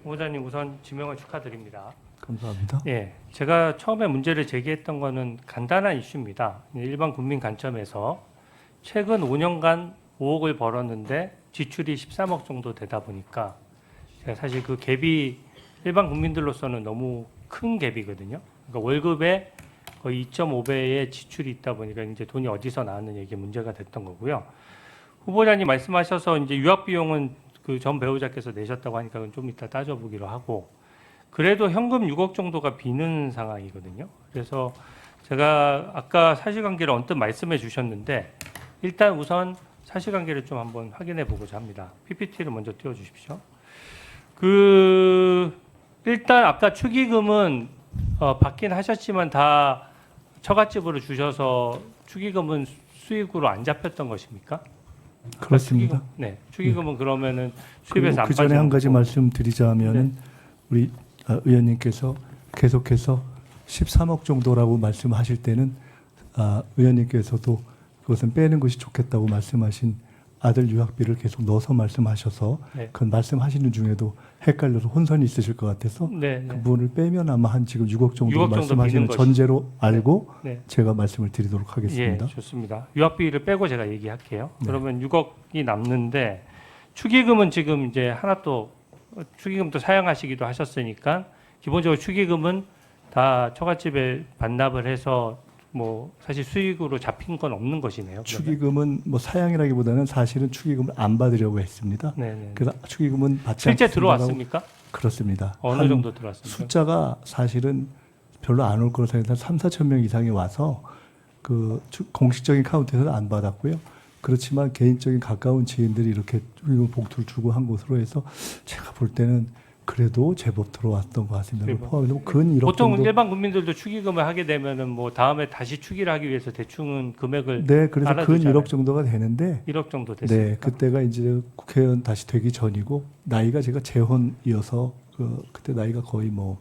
후보자님 우선 지명을 축하드립니다. 감사합니다. 예, 제가 처음에 문제를 제기했던 거는 간단한 이슈입니다. 일반 국민 관점에서 최근 5년간 5억을 벌었는데 지출이 13억 정도 되다 보니까 제가 사실 그 갭이 일반 국민들로서는 너무 큰 갭이거든요. 그러니까 월급에 거의 2.5배의 지출이 있다 보니까 이제 돈이 어디서 나왔느냐 이게 문제가 됐던 거고요. 후보자님 말씀하셔서 이제 유학 비용은 그 전 배우자께서 내셨다고 하니까 그건 좀 이따 따져보기로 하고, 그래도 현금 6억 정도가 비는 상황이거든요. 그래서 제가 아까 사실관계를 언뜻 말씀해 주셨는데 일단 우선 사실관계를 좀 한번 확인해 보고자 합니다. PPT를 먼저 띄워 주십시오. 일단 아까 축의금은 받긴 하셨지만 다 처갓집으로 주셔서 축의금은 수익으로 안 잡혔던 것입니까? 그렇습니다. 네, 축의금은 그러면은 수입에서 안 그 전에 한 가지 빠져나오고. 말씀드리자면은 네. 우리 의원님께서 계속해서 13억 정도라고 말씀하실 때는 의원님께서도 그것은 빼는 것이 좋겠다고 말씀하신 아들 유학비를 계속 넣어서 말씀하셔서 네. 그 말씀하시는 중에도 헷갈려서 혼선이 있으실 것 같아서 네, 네. 그 부분을 빼면 아마 한 지금 6억 정도 6억 정도 말씀하시는 비는 전제로 알고 네. 제가 말씀을 드리도록 하겠습니다. 예, 좋습니다. 유학비를 빼고 제가 얘기할게요. 네. 그러면 6억이 남는데 축의금은 지금 이제 하나 또 축의금도 사용하시기도 하셨으니까 기본적으로 축의금은 다 처갓집에 반납을 해서 뭐 사실 수익으로 잡힌 건 없는 것이네요. 축의금은 뭐 사양이라기보다는 사실은 축의금을 안 받으려고 했습니다. 네네. 그래서 축의금은 받지 실제 않습니다라고- 들어왔습니까? 그렇습니다. 어느 한 정도 들어왔습니까? 숫자가 사실은 별로 안 올 거로 생각해서 3, 4천 명 이상이 와서 그 공식적인 카운트에서는 안 받았고요. 그렇지만 개인적인 가까운 지인들이 이렇게 축의금 봉투를 주고 한 것으로 해서 제가 볼 때는 그래도 제법 들어왔던 것 같습니다. 제법. 포함해서 근 1억 보통 정도. 일반 국민들도 축의금을 하게 되면은 뭐 다음에 다시 축의를 하기 위해서 대충은 금액을 네, 그래서 근 알아두잖아요. 1억 정도가 되는데 1억 정도 됐습니다. 네, 그때가 이제 국회의원 다시 되기 전이고 나이가 제가 재혼이어서 그때 나이가 거의 뭐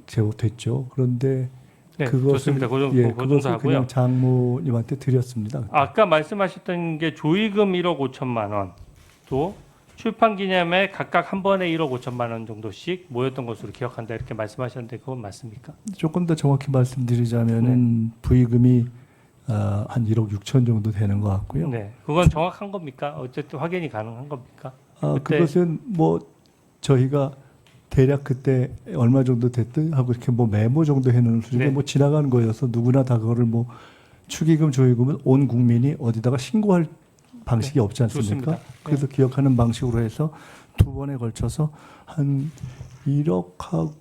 제법 됐죠. 그런데 네, 그것을 좋습니다. 그 예, 정도 그것을 하고요. 그냥 장모님한테 드렸습니다. 아까 말씀하셨던 게 조의금 1억 5천만 원, 또 출판 기념에 각각 한 번에 1억 5천만 원 정도씩 모였던 것으로 기억한다 이렇게 말씀하셨는데 그건 맞습니까? 조금 더 정확히 말씀드리자면은 부의금이 한 1억 6천 정도 되는 것 같고요. 네, 그건 정확한 겁니까? 어쨌든 확인이 가능한 겁니까? 그때- 그것은 뭐 저희가 대략 그때 얼마 정도 됐든 하고 이렇게 뭐 메모 정도 해놓은 수준에 네. 뭐 지나가는 거여서 누구나 다 그거를 뭐 축의금 조의금은 온 국민이 어디다가 신고할 방식이 없지 않습니까? 좋습니다. 그래서 기억하는 방식으로 해서 두 번에 걸쳐서 한 1억하고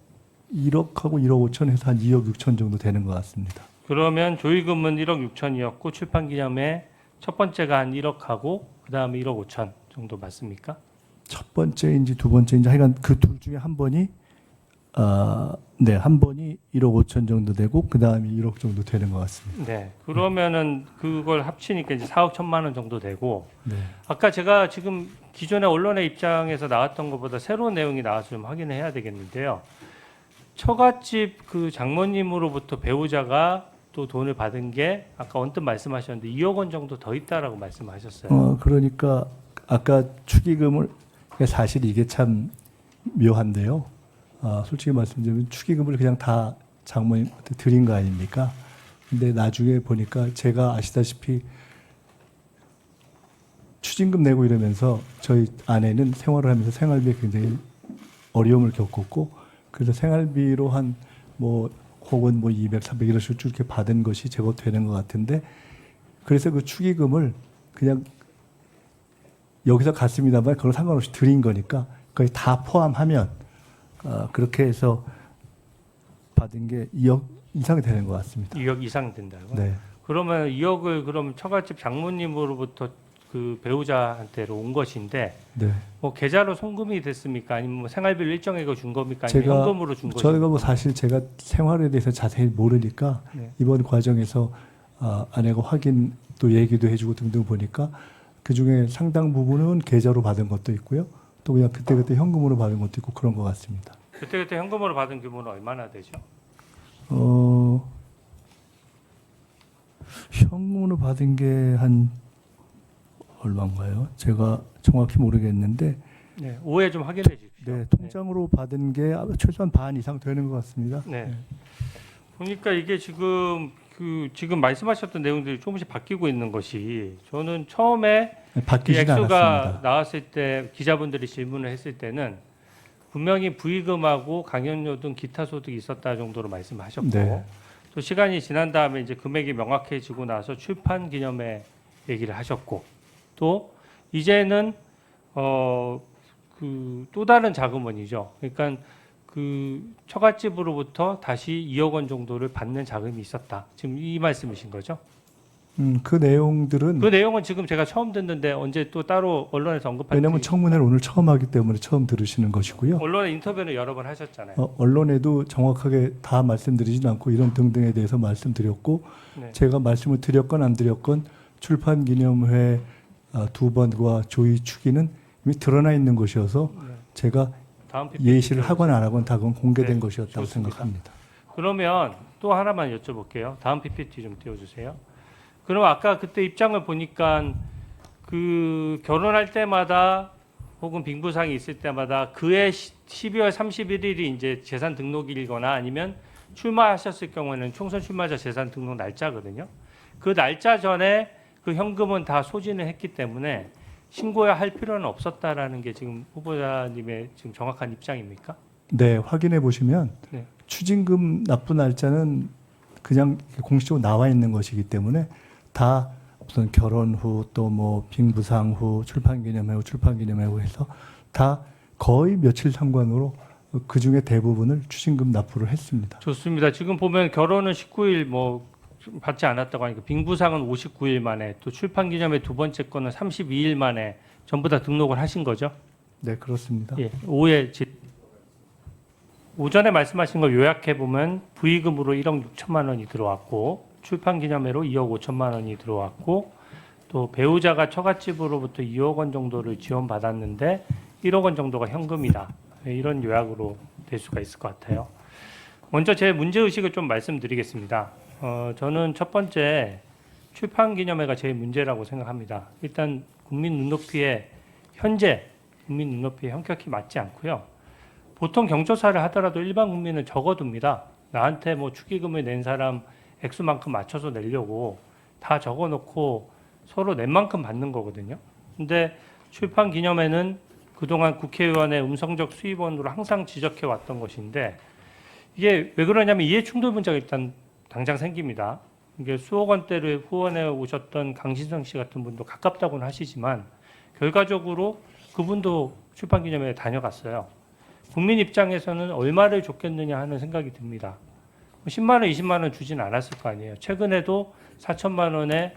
1억 5천 해서 한 2억 6천 정도 되는 것 같습니다. 그러면 조의금은 1억 6천이었고 출판 기념에 첫 번째가 한 1억하고 그 다음에 1억 5천 정도 맞습니까? 첫 번째인지 두 번째인지 하여간 그 둘 중에 한 번이 네, 한 번이 1억 5천 정도 되고 그 다음이 1억 정도 되는 것 같습니다. 네, 그러면은 그걸 합치니까 이제 4억 1천만 원 정도 되고 네. 아까 제가 지금 기존의 언론의 입장에서 나왔던 것보다 새로운 내용이 나와서 좀 확인해야 되겠는데요. 처갓집 그 장모님으로부터 배우자가 또 돈을 받은 게 아까 언뜻 말씀하셨는데 2억 원 정도 더 있다라고 말씀하셨어요. 그러니까 아까 축의금을 사실 이게 참 묘한데요. 솔직히 말씀드리면 축의금을 그냥 다 장모님한테 드린 거 아닙니까? 근데 나중에 보니까 제가 아시다시피 추징금 내고 이러면서 저희 아내는 생활을 하면서 생활비에 굉장히 어려움을 겪었고 그래서 생활비로 한 뭐 혹은 뭐 200, 300 이런 식으로 쭉 이렇게 받은 것이 제법 되는 것 같은데 그래서 그 축의금을 그냥 여기서 갔습니다만 그걸 상관없이 드린 거니까 거의 다 포함하면 그렇게 해서 받은 게 2억 이상이 되는 것 같습니다. 2억 이상 된다고. 네. 그러면 2억을 그럼 처갓집 장모님으로부터 그 배우자한테로 온 것인데 네. 뭐 계좌로 송금이 됐습니까? 아니면 뭐 생활비를 일정액을 준 겁니까? 아니면 제가 현금으로 준 겁니까? 저희가 뭐 사실 제가 생활에 대해서 자세히 모르니까 네. 이번 과정에서 아내가 확인 또 얘기도 해주고 등등 보니까 그 중에 상당 부분은 계좌로 받은 것도 있고요. 또 그냥 그때그때 현금으로 받은 것도 있고 그런 것 같습니다. 그때 현금으로 받은 규모는 얼마나 되죠? 현금으로 받은 게 한 얼마인가요? 제가 정확히 모르겠는데 네, 오해 좀 확인해 주십시오. 네, 통장으로 받은 게 최소한 반 이상 되는 것 같습니다. 네. 보니까 이게 지금 말씀하셨던 내용들이 조금씩 바뀌고 있는 것이 저는 처음에 이 바뀌진 액수가 않았습니다. 나왔을 때 기자분들이 질문을 했을 때는 분명히 부의금하고 강연료 등 기타 소득이 있었다 정도로 말씀하셨고 네. 또 시간이 지난 다음에 이제 금액이 명확해지고 나서 출판 기념회 얘기를 하셨고 또 이제는 또 다른 자금원이죠. 그러니까 그 처갓집으로부터 다시 2억 원 정도를 받는 자금이 있었다. 지금 이 말씀이신 거죠? 그 내용들은 그 내용은 지금 제가 처음 듣는데 언제 또 따로 언론에서 언급한 왜냐하면 적이 청문회를 오늘 처음 하기 때문에 처음 들으시는 것이고요. 언론에 인터뷰는 여러 번 하셨잖아요. 언론에도 정확하게 다 말씀드리진 않고 이런 등등에 대해서 말씀드렸고 네. 제가 말씀을 드렸건 안 드렸건 출판 기념회 2번과 조의 추기는 이미 드러나 있는 것이어서 네. 제가 다음 PPT 예시를 하건 안 하건 다 그건 공개된 네, 것이었다고 좋습니다. 생각합니다. 그러면 또 하나만 여쭤볼게요. 다음 PPT 좀 띄워주세요. 그럼 아까 그때 입장을 보니까 그 결혼할 때마다 혹은 빙부상이 있을 때마다 그해 12월 31일이 이제 재산 등록일이거나 아니면 출마하셨을 경우에는 총선 출마자 재산 등록 날짜거든요. 그 날짜 전에 그 현금은 다 소진을 했기 때문에 신고해야 할 필요는 없었다라는 게 지금 후보자님의 지금 정확한 입장입니까? 네, 확인해 보시면 네. 추징금 납부 날짜는 그냥 공식적으로 나와 있는 것이기 때문에 다 무슨 결혼 후 또 뭐 빙부상 후 출판기념회 후 출판기념회 후 해서 다 거의 며칠 상관으로 그 중에 대부분을 추징금 납부를 했습니다. 좋습니다. 지금 보면 결혼은 19일 뭐 받지 않았다고 하니까 빙부상은 59일 만에 또 출판기념회 두 번째 거는 32일 만에 전부 다 등록을 하신 거죠? 네, 그렇습니다. 예. 오전에 말씀하신 걸 요약해 보면 부의금으로 1억 6천만 원이 들어왔고 출판기념회로 2억 5천만 원이 들어왔고 또 배우자가 처갓집으로부터 2억 원 정도를 지원받았는데 1억 원 정도가 현금이다. 이런 요약으로 될 수가 있을 것 같아요. 먼저 제 문제의식을 좀 말씀드리겠습니다. 저는 첫 번째 출판기념회가 제일 문제라고 생각합니다. 일단 국민 눈높이에 현재 국민 눈높이에 현격히 맞지 않고요. 보통 경조사를 하더라도 일반 국민은 적어둡니다. 나한테 뭐 축의금을 낸 사람 액수만큼 맞춰서 내려고 다 적어놓고 서로 낸 만큼 받는 거거든요. 근데 출판기념회는 그동안 국회의원의 음성적 수입원으로 항상 지적해 왔던 것인데 이게 왜 그러냐면 이해충돌 문제가 일단 당장 생깁니다. 이게 수억 원대를 후원해 오셨던 강신성 씨 같은 분도 가깝다고는 하시지만 결과적으로 그분도 출판기념회에 다녀갔어요. 국민 입장에서는 얼마를 줬겠느냐 하는 생각이 듭니다. 10만 원, 20만 원 주진 않았을 거 아니에요. 최근에도 4천만 원에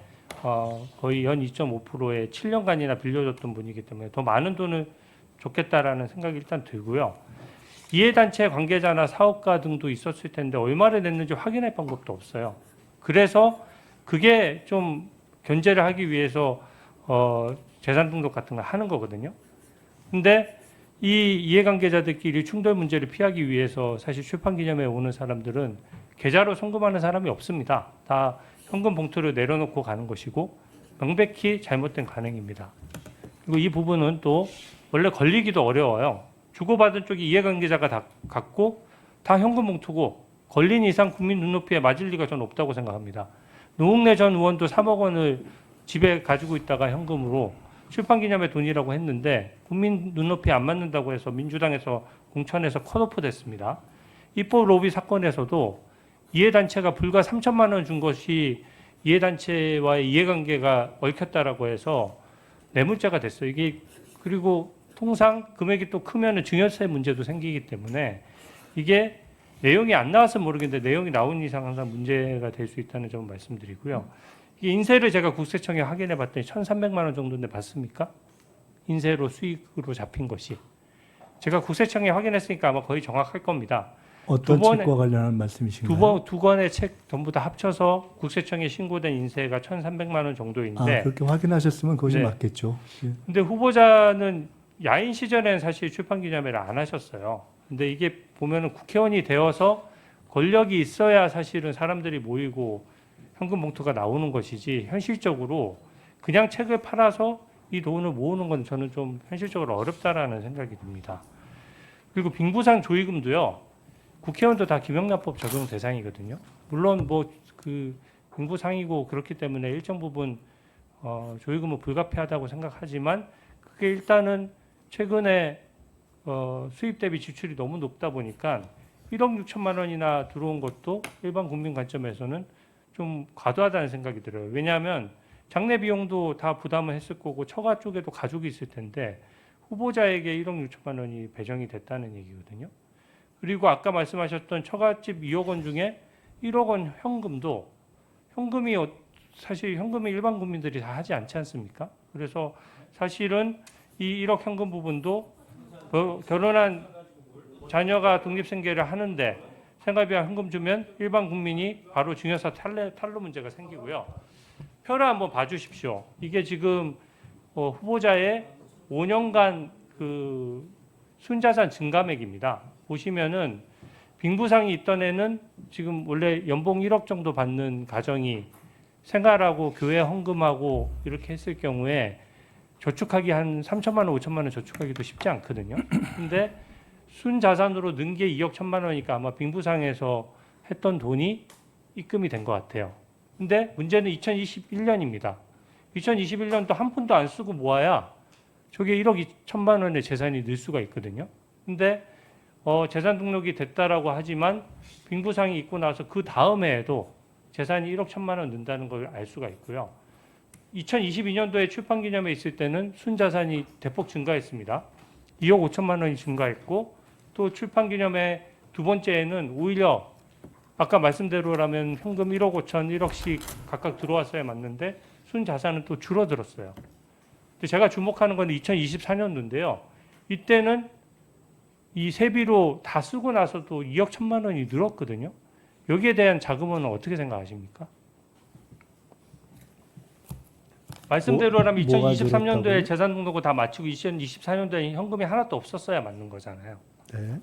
거의 연 2.5%의 7년간이나 빌려줬던 분이기 때문에 더 많은 돈을 줬겠다라는 생각이 일단 들고요. 이해단체 관계자나 사업가 등도 있었을 텐데 얼마를 냈는지 확인할 방법도 없어요. 그래서 그게 좀 견제를 하기 위해서 재산 등록 같은 걸 하는 거거든요. 근데 이 이해관계자들끼리 충돌 문제를 피하기 위해서 사실 출판기념회에 오는 사람들은 계좌로 송금하는 사람이 없습니다. 다 현금 봉투를 내려놓고 가는 것이고 명백히 잘못된 관행입니다. 그리고 이 부분은 또 원래 걸리기도 어려워요. 주고받은 쪽이 이해관계자가 다 갖고 다 현금 봉투고 걸린 이상 국민 눈높이에 맞을 리가 전 없다고 생각합니다. 노웅래 전 의원도 3억 원을 집에 가지고 있다가 현금으로 출판기념회 돈이라고 했는데 국민 눈높이에 안 맞는다고 해서 민주당에서 공천에서 컷오프 됐습니다. 입법 로비 사건에서도 이해단체가 불과 3천만 원 준 것이 이해단체와의 이해관계가 얽혔다라고 해서 뇌물죄가 됐어요. 이게 그리고 통상 금액이 또 크면은 증여세 문제도 생기기 때문에 이게 내용이 안 나와서 모르겠는데 내용이 나온 이상 항상 문제가 될 수 있다는 점을 말씀드리고요. 이 인세를 제가 국세청에 확인해 봤더니 1,300만 원 정도인데 맞습니까? 인세로 수익으로 잡힌 것이. 제가 국세청에 확인했으니까 아마 거의 정확할 겁니다. 어떤 책과 관련한 말씀이신가요? 두 권의 책 전부 다 합쳐서 국세청에 신고된 인세가 1,300만 원 정도인데 그렇게 확인하셨으면 그것이 네. 맞겠죠. 예. 근데 후보자는 야인 시절에는 사실 출판기념회를 안 하셨어요. 근데 이게 보면은 국회의원이 되어서 권력이 있어야 사실은 사람들이 모이고 현금 봉투가 나오는 것이지 현실적으로 그냥 책을 팔아서 이 돈을 모으는 건 저는 좀 현실적으로 어렵다라는 생각이 듭니다. 그리고 빙부상 조의금도요. 국회의원도 다 김영란법 적용 대상이거든요. 물론 뭐 그 빙부상이고 그렇기 때문에 일정 부분 조의금은 불가피하다고 생각하지만 그게 일단은 최근에 수입 대비 지출이 너무 높다 보니까 1억 6천만 원이나 들어온 것도 일반 국민 관점에서는 좀 과도하다는 생각이 들어요. 왜냐하면 장례 비용도 다 부담을 했을 거고 처가 쪽에도 가족이 있을 텐데 후보자에게 1억 6천만 원이 배정이 됐다는 얘기거든요. 그리고 아까 말씀하셨던 처갓집 2억 원 중에 1억 원 현금이 사실 현금이 일반 국민들이 다 하지 않지 않습니까? 그래서 사실은 이 1억 현금 부분도 결혼한 자녀가 독립생계를 하는데 생활비와 현금 주면 일반 국민이 바로 증여사 탈루 문제가 생기고요. 표를 한번 봐주십시오. 이게 지금 후보자의 5년간 그 순자산 증감액입니다. 보시면은 빙부상이 있던 애는 지금 원래 연봉 1억 정도 받는 가정이 생활하고 교회 헌금하고 이렇게 했을 경우에 저축하기 한 3천만 원, 5천만 원 저축하기도 쉽지 않거든요. 근데 순자산으로 는 게 2억 1천만 원이니까 아마 빙부상에서 했던 돈이 입금이 된 것 같아요. 근데 문제는 2021년입니다. 2021년도 한 푼도 안 쓰고 모아야 저게 1억 2천만 원의 재산이 늘 수가 있거든요. 근데 재산 등록이 됐다라고 하지만 빙부상이 있고 나서 그 다음 해에도 재산이 1억 1천만 원 는다는 걸 알 수가 있고요. 2022년도에 출판기념회 있을 때는 순자산이 대폭 증가했습니다. 2억 5천만 원이 증가했고 또 출판기념회 두 번째에는 오히려 아까 말씀대로라면 현금 1억 5천, 1억씩 각각 들어왔어야 맞는데 순자산은 또 줄어들었어요. 근데 제가 주목하는 건 2024년도인데요. 이때는 이 세비로 다 쓰고 나서도 2억 1천만 원이 늘었거든요. 여기에 대한 자금은 어떻게 생각하십니까? 말씀대로라면 뭐가 2023년도에 늘었다고요? 재산 등록을 다 마치고 2024년도에 현금이 하나도 없었어야 맞는 거잖아요. 네.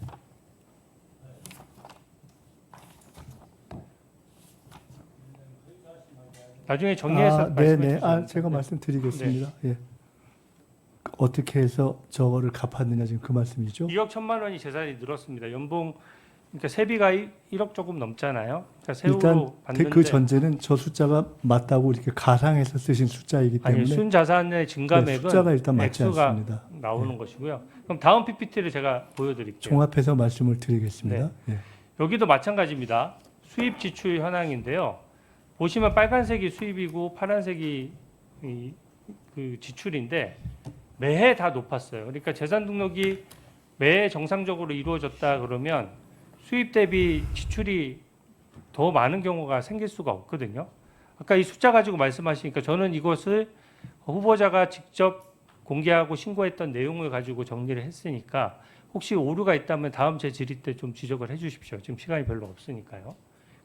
나중에 정리해서 말씀해 네네. 주시면 제가 말씀드리겠습니다. 예. 어떻게 해서 저거를 갚았느냐 지금 그 말씀이죠? 2억 1천만 원이 재산이 늘었습니다. 연봉 그러니까 세비가 1억 조금 넘잖아요. 그러니까 세후로 일단 받는데 그 전제는 저 숫자가 맞다고 이렇게 가상해서 쓰신 숫자이기 때문에 아니 순자산의 네, 증감액은 숫자가 일단 맞지 액수가 않습니다. 나오는 것이고요. 그럼 다음 PPT를 제가 보여드릴게요. 종합해서 말씀을 드리겠습니다. 예. 여기도 마찬가지입니다. 수입 지출 현황인데요. 보시면 빨간색이 수입이고 파란색이 그 지출인데 매해 다 높았어요. 그러니까 재산 등록이 매해 정상적으로 이루어졌다 그러면 수입 대비 지출이 더 많은 경우가 생길 수가 없거든요. 아까 이 숫자 가지고 말씀하시니까 저는 이것을 후보자가 직접 공개하고 신고했던 내용을 가지고 정리를 했으니까 혹시 오류가 있다면 다음 제 질의 때 좀 지적을 해 주십시오. 지금 시간이 별로 없으니까요.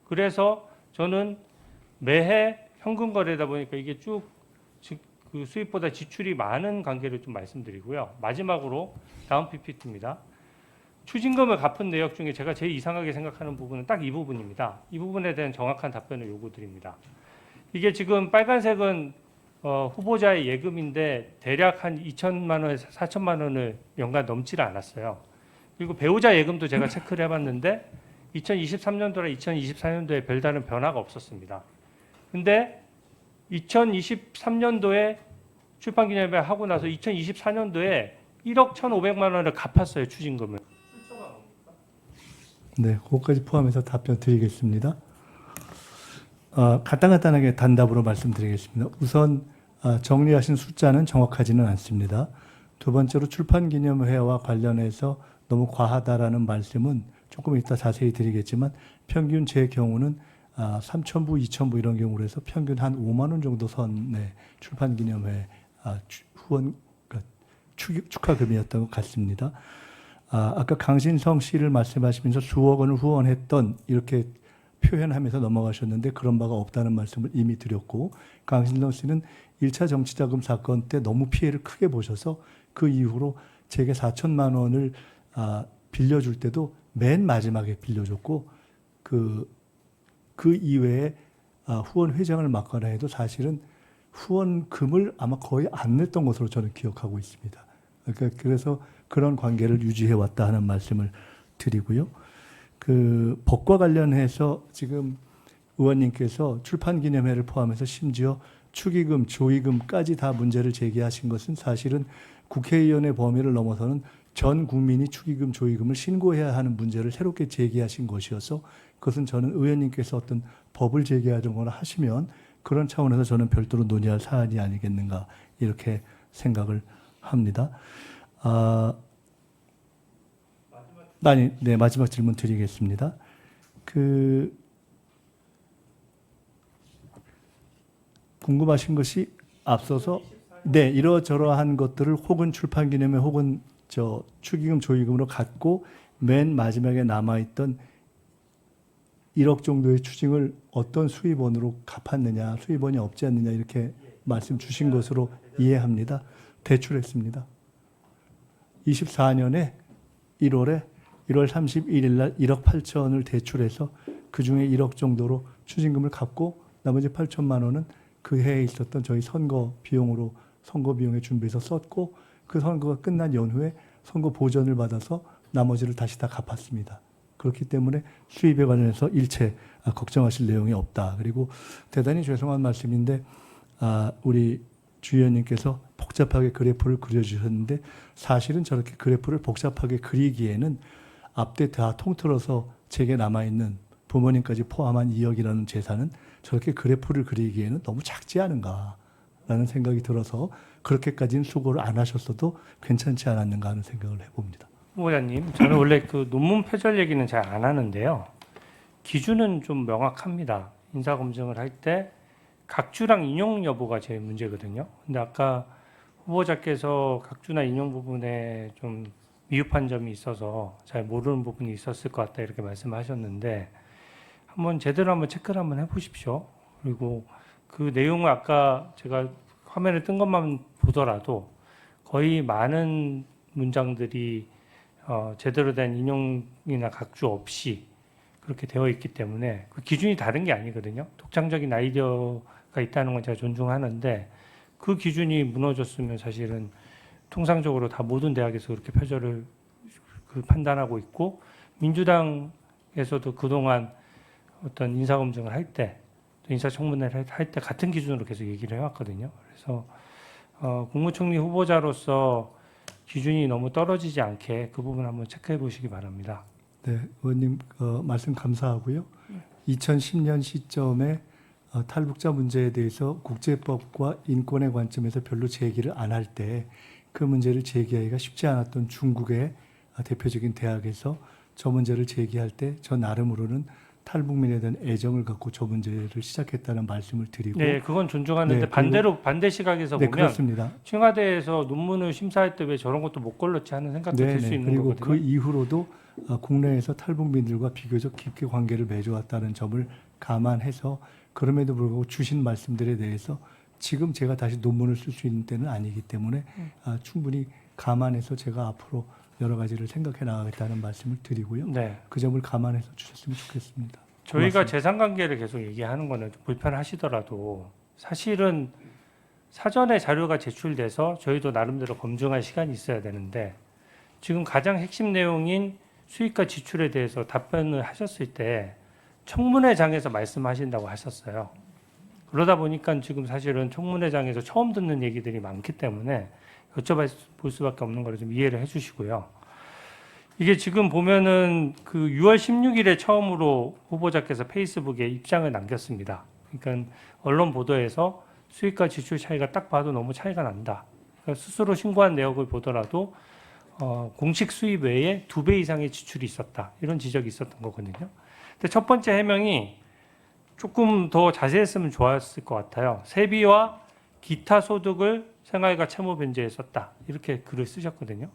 그래서 저는 매해 현금 거래다 보니까 이게 쭉 그 수입보다 지출이 많은 관계를 좀 말씀드리고요. 마지막으로 다음 PPT입니다. 추징금을 갚은 내역 중에 제가 제일 이상하게 생각하는 부분은 딱 이 부분입니다. 이 부분에 대한 정확한 답변을 요구드립니다. 이게 지금 빨간색은 후보자의 예금인데 대략 한 2천만 원에서 4천만 원을 연간 넘지를 않았어요. 그리고 배우자 예금도 제가 체크를 해봤는데 2023년도랑 2024년도에 별다른 변화가 없었습니다. 근데 2023년도에 출판기념회 하고 나서 2024년도에 1억 1,500만 원을 갚았어요, 추징금을. 네, 그것까지 포함해서 답변 드리겠습니다. 간단하게 단답으로 말씀드리겠습니다. 우선 정리하신 숫자는 정확하지는 않습니다. 두 번째로 출판기념회와 관련해서 너무 과하다라는 말씀은 조금 이따 자세히 드리겠지만 평균 제 경우는 3,000부, 2,000부 이런 경우로 해서 평균 한 5만 원 정도 선의 출판기념회 후원 그러니까 축하금이었던 것 같습니다. 아까 강신성 씨를 말씀하시면서 수억 원을 후원했던 이렇게 표현하면서 넘어가셨는데 그런 바가 없다는 말씀을 이미 드렸고 강신성 씨는 1차 정치자금 사건 때 너무 피해를 크게 보셔서 그 이후로 제게 4천만 원을 빌려줄 때도 맨 마지막에 빌려줬고 그 이외에 후원 회장을 맡거나 해도 사실은 후원금을 아마 거의 안 냈던 것으로 저는 기억하고 있습니다. 그러니까 그래서 그런 관계를 유지해 왔다 하는 말씀을 드리고요. 그 법과 관련해서 지금 의원님께서 출판기념회를 포함해서 심지어 축의금, 조의금까지 다 문제를 제기하신 것은 사실은 국회의원의 범위를 넘어서는 전 국민이 축의금, 조의금을 신고해야 하는 문제를 새롭게 제기하신 것이어서 그것은 저는 의원님께서 어떤 법을 제기하거나 하시면 그런 차원에서 저는 별도로 논의할 사안이 아니겠는가 이렇게 생각을 합니다. 마지막 질문 드리겠습니다. 궁금하신 것이 앞서서 이러저러한 것들을 혹은 출판기념회 혹은 축의금, 조의금으로 갖고 맨 마지막에 남아있던 1억 정도의 추징을 어떤 수입원으로 갚았느냐, 수입원이 없지 않느냐 이렇게 말씀 주신 것으로 이해합니다. 대출했습니다. 24년에 1월 31일 날 1억 8천을 대출해서 그중에 1억 정도로 추징금을 갚고 나머지 8천만 원은 그 해에 있었던 저희 선거 비용에 준비해서 썼고 그 선거가 끝난 연후에 선거 보전을 받아서 나머지를 다시 다 갚았습니다. 그렇기 때문에 수입에 관련해서 일체 걱정하실 내용이 없다. 그리고 대단히 죄송한 말씀인데 우리 주 의원님께서 복잡하게 그래프를 그려주셨는데 사실은 저렇게 그래프를 복잡하게 그리기에는 앞뒤 다 통틀어서 제게 남아있는 부모님까지 포함한 2억이라는 재산은 저렇게 그래프를 그리기에는 너무 작지 않은가라는 생각이 들어서 그렇게까지는 수고를 안 하셨어도 괜찮지 않았는가 하는 생각을 해봅니다. 후보자님, 저는 원래 그 논문 표절 얘기는 잘 안 하는데요. 기준은 좀 명확합니다. 인사검증을 할 때 각주랑 인용 여부가 제일 문제거든요. 근데 아까 후보자께서 각주나 인용 부분에 좀 미흡한 점이 있어서 잘 모르는 부분이 있었을 것 같다 이렇게 말씀하셨는데 한번 제대로 한번 체크를 한번 해보십시오. 그리고 그 내용을 아까 제가 화면에 뜬 것만 보더라도 거의 많은 문장들이 제대로 된 인용이나 각주 없이 그렇게 되어 있기 때문에 그 기준이 다른 게 아니거든요. 독창적인 아이디어가 있다는 건 제가 존중하는데 그 기준이 무너졌으면 사실은 통상적으로 다 모든 대학에서 그렇게 표절을 판단하고 있고 민주당에서도 그동안 어떤 인사검증을 할 때, 인사청문회를 할 때 같은 기준으로 계속 얘기를 해왔거든요. 그래서 국무총리 후보자로서 기준이 너무 떨어지지 않게 그 부분 한번 체크해 보시기 바랍니다. 네, 의원님 말씀 감사하고요. 2010년 시점에 탈북자 문제에 대해서 국제법과 인권의 관점에서 별로 제기를 안 할 때 그 문제를 제기하기가 쉽지 않았던 중국의 대표적인 대학에서 저 문제를 제기할 때 저 나름으로는 탈북민에 대한 애정을 갖고 저 문제를 시작했다는 말씀을 드리고 네, 그건 존중하는데 반대 시각에서 보면 그렇습니다. 청와대에서 논문을 심사할 때 왜 저런 것도 못 걸렀지 하는 생각도 들 수 있는 그리고 거거든요. 그 이후로도 국내에서 탈북민들과 비교적 깊게 관계를 맺어왔다는 점을 감안해서 그럼에도 불구하고 주신 말씀들에 대해서 지금 제가 다시 논문을 쓸 수 있는 때는 아니기 때문에 충분히 감안해서 제가 앞으로 여러 가지를 생각해 나가겠다는 말씀을 드리고요. 네. 그 점을 감안해서 주셨으면 좋겠습니다. 저희가 고맙습니다. 재산관계를 계속 얘기하는 거는 좀 불편하시더라도 사실은 사전에 자료가 제출돼서 저희도 나름대로 검증할 시간이 있어야 되는데 지금 가장 핵심 내용인 수익과 지출에 대해서 답변을 하셨을 때 청문회장에서 말씀하신다고 하셨어요. 그러다 보니까 지금 사실은 청문회장에서 처음 듣는 얘기들이 많기 때문에 여쭤볼 수밖에 없는 거를 좀 이해를 해주시고요. 이게 지금 보면은 그 6월 16일에 처음으로 후보자께서 페이스북에 입장을 남겼습니다. 그러니까 언론 보도에서 수익과 지출 차이가 딱 봐도 너무 차이가 난다. 그러니까 스스로 신고한 내역을 보더라도 공식 수입 외에 2배 이상의 지출이 있었다. 이런 지적이 있었던 거거든요. 근데 첫 번째 해명이 조금 더 자세했으면 좋았을 것 같아요. 세비와 기타 소득을 생활과 채무 변제에 썼다. 이렇게 글을 쓰셨거든요.